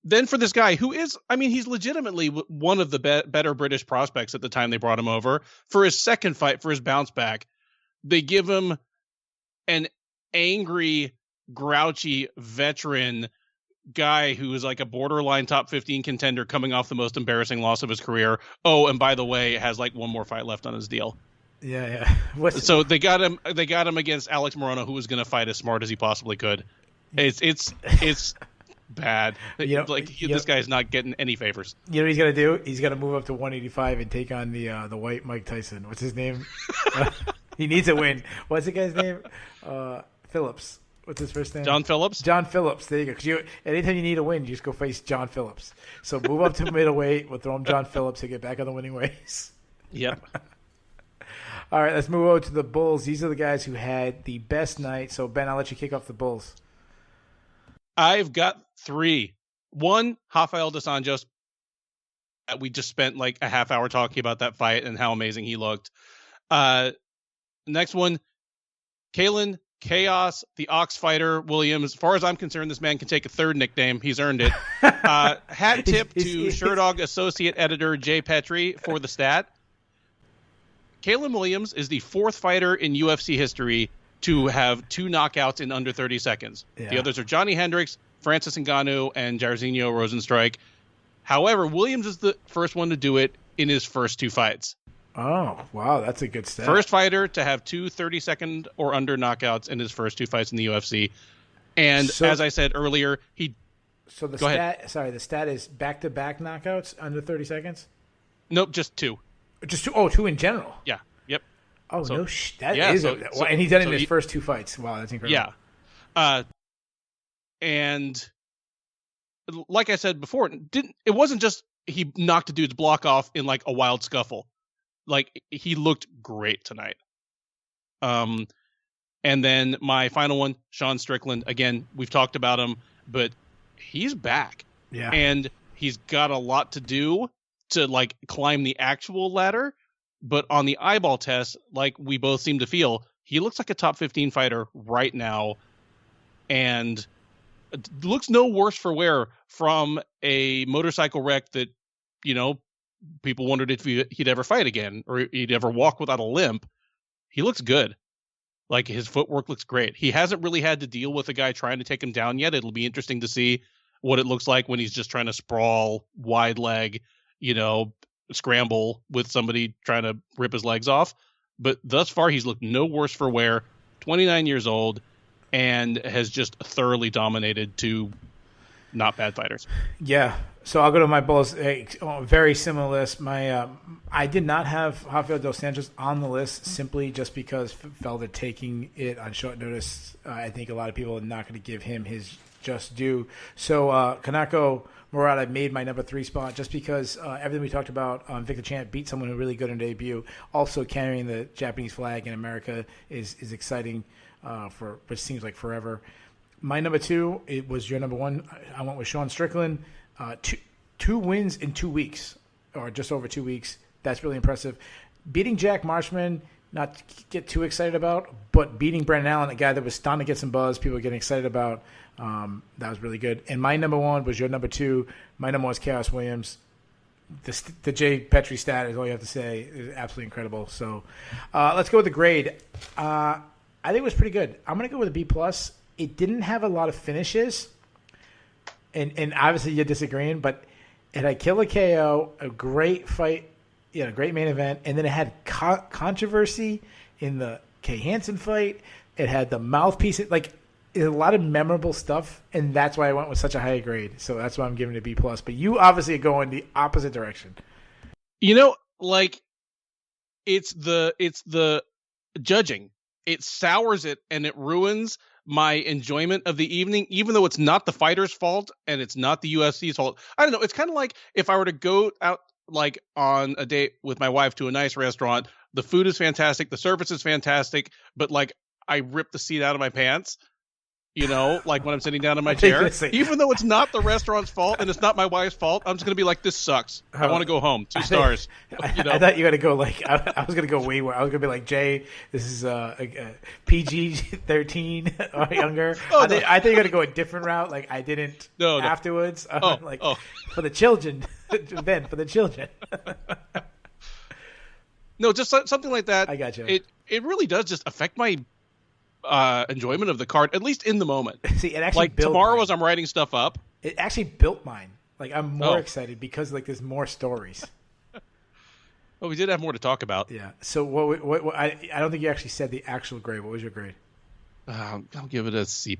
Then for this guy who is, I mean, he's legitimately one of the better British prospects at the time they brought him over. For his second fight, for his bounce back, they give him an angry, grouchy veteran guy who is like a borderline top 15 contender coming off the most embarrassing loss of his career. Oh, and by the way, has like one more fight left on his deal. Yeah. So they got him against Alex Morono, who was going to fight as smart as he possibly could. It's bad. This guy's not getting any favors. You know what he's gonna do? He's gonna move up to 185 and take on the white Mike Tyson. What's his name? He needs a win. What's the guy's name? Phillips. What's his first name? John Phillips. John Phillips. There you go. 'Cause anytime you need a win, you just go face John Phillips. So move up to middleweight. We'll throw him John Phillips to get back on the winning ways. Yep. All right, let's move over to the Bulls. These are the guys who had the best night. So, Ben, I'll let you kick off the Bulls. I've got 3. 1, Rafael Dos Anjos. We just spent like a half hour talking about that fight and how amazing he looked. Next one, Kalen Chaos, the Ox Fighter Williams. As far as I'm concerned, this man can take a third nickname. He's earned it. Hat tip to Sherdog associate editor Jay Petrie for the stat. Kalen Williams is the 4th fighter in UFC history to have 2 knockouts in under 30 seconds. Yeah. The others are Johnny Hendricks, Francis Ngannou, and Jairzinho Rozenstruik. However, Williams is the first one to do it in his first 2 fights. Oh, wow, that's a good stat. First fighter to have 2 30-second or under knockouts in his first 2 fights in the UFC. And as I said earlier, the stat is back-to-back knockouts under 30 seconds? Nope, just 2. Just 2? Oh, 2 in general? Yeah, yep. Oh, and he's done it in his first 2 fights. Wow, that's incredible. Yeah. And like I said before, it wasn't just he knocked a dude's block off in like a wild scuffle. Like, he looked great tonight. And then my final one, Sean Strickland. Again, we've talked about him, but he's back. Yeah. And he's got a lot to do to like climb the actual ladder. But on the eyeball test, like we both seem to feel, he looks like a top 15 fighter right now. And looks no worse for wear from a motorcycle wreck that, you know, people wondered if he'd ever fight again or he'd ever walk without a limp. He looks good. Like, his footwork looks great. He hasn't really had to deal with a guy trying to take him down yet. It'll be interesting to see what it looks like when he's just trying to sprawl, wide leg, you know, scramble with somebody trying to rip his legs off. But thus far, he's looked no worse for wear. 29 years old and has just thoroughly dominated 2 not bad fighters. Yeah. So I'll go to my Bulls. Very similar list. I did not have Rafael Dos Anjos on the list simply just because Felder taking it on short notice. I think a lot of people are not going to give him his just due. So Kanako Murata made my number 3 spot just because everything we talked about, Victor Champ beat someone who really good in debut. Also carrying the Japanese flag in America is exciting for what seems like forever. My number 2, it was your number 1. I went with Sean Strickland. 2 wins in 2 weeks, or just over 2 weeks. That's really impressive. Beating Jack Marshman, not to get too excited about, but beating Brendan Allen, a guy that was starting to get some buzz, people were getting excited about, that was really good. And my number 1 was your number 2. My number 1 was Chaos Williams. The Jay Petrie stat is all you have to say. Is absolutely incredible. So let's go with the grade. I think it was pretty good. I'm going to go with a B+. It didn't have a lot of finishes. And obviously you're disagreeing, but it had killer KO, a great fight, great main event, and then it had controversy in the Kay Hansen fight. It had the mouthpiece, like a lot of memorable stuff, and that's why I went with such a high grade. So that's why I'm giving it a B+. But you obviously are going the opposite direction. You know, like it's the judging. It sours it and it ruins my enjoyment of the evening, even though it's not the fighter's fault and it's not the UFC's fault. I don't know. It's kind of like if I were to go out like on a date with my wife to a nice restaurant. The food is fantastic. The service is fantastic. But like I rip the seat out of my pants, like when I'm sitting down in my chair, even though it's not the restaurant's fault and it's not my wife's fault, I'm just going to be like, this sucks. I want to go home. 2 stars. I thought you were going to go like, I was going to go way more. I was going to be like, Jay, this is PG-13 or younger. I think you're going to go a different route. Like I didn't afterwards. For the children, Ben, for the children. No, just something like that. I got you. It really does just affect my enjoyment of the card, at least in the moment. See, it actually like tomorrow as I'm writing stuff up, it actually built mine. Like I'm more excited because like there's more stories. Well, we did have more to talk about. Yeah. So what I don't think you actually said the actual grade. What was your grade? I'll give it a C+.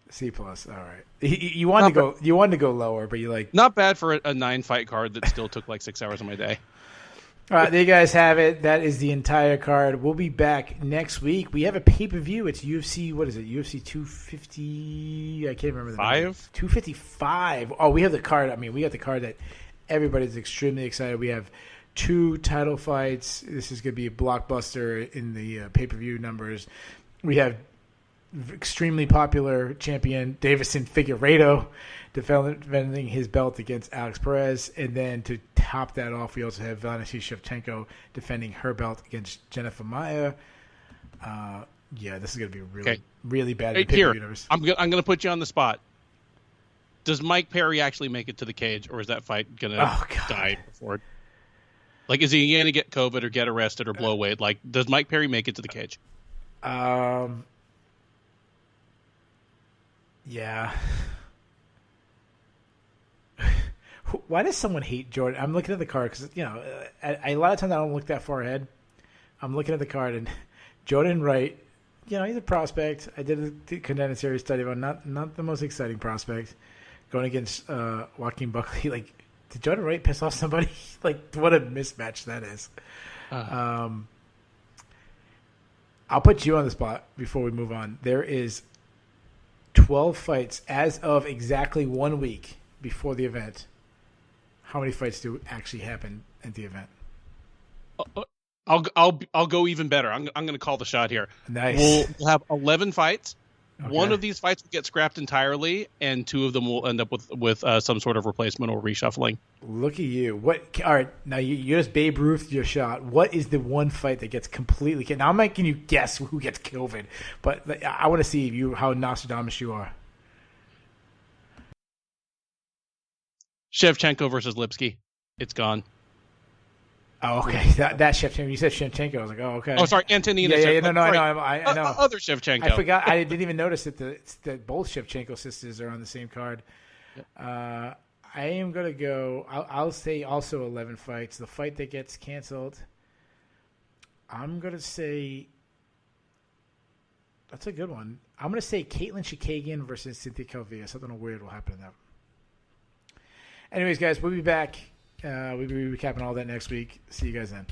C+. All right. You wanted to go lower, but you like not bad for a 9-fight card that still took like 6 hours of my day. All right, there you guys have it. That is the entire card. We'll be back next week. We have a pay-per-view. It's UFC, what is it? UFC 250, I can't remember the number. 255. Oh, we have the card. I mean, we got the card that everybody's extremely excited. We have 2 title fights. This is going to be a blockbuster in the pay-per-view numbers. We have extremely popular champion Davison Figueiredo defending his belt against Alex Perez, and then to top that off, we also have Valentina Shevchenko defending her belt against Jennifer Maia. This is going to be really bad. Here, I'm going to put you on the spot. Does Mike Perry actually make it to the cage, or is that fight going to die before? Like, is he going to get COVID or get arrested or blow weight? Like, does Mike Perry make it to the cage? Yeah. Why does someone hate Jordan? I'm looking at the card because, a lot of times I don't look that far ahead. I'm looking at the card, and Jordan Wright, he's a prospect. I did a condensed series study about not the most exciting prospect going against Joaquin Buckley. Like, did Jordan Wright piss off somebody? Like, what a mismatch that is. I'll put you on the spot before we move on. There is 12 fights as of exactly 1 week before the event. How many fights do actually happen at the event? I'll go even better. I'm going to call the shot here. Nice. We'll have 11 fights. Okay. One of these fights will get scrapped entirely, and 2 of them will end up with some sort of replacement or reshuffling. Look at you. All right, now you just Babe Ruth your shot. What is the one fight that gets completely killed? Now I'm making you guess who gets COVID, but I want to see how Nostradamus you are. Shevchenko versus Lipsky. It's gone. Oh, okay. That Shevchenko. You said Shevchenko. I was like, oh, okay. Oh, sorry, Antonina. Yeah, no, I know. Other Shevchenko. I forgot. I didn't even notice that both Shevchenko sisters are on the same card. Yep. I am going to go. I'll say also 11 fights. The fight that gets canceled, I'm going to say that's a good one. I'm going to say Caitlin Chikagian versus Cynthia Calvillo. Something weird will happen to them. Anyways, guys, we'll be back. We'll be recapping all that next week. See you guys then.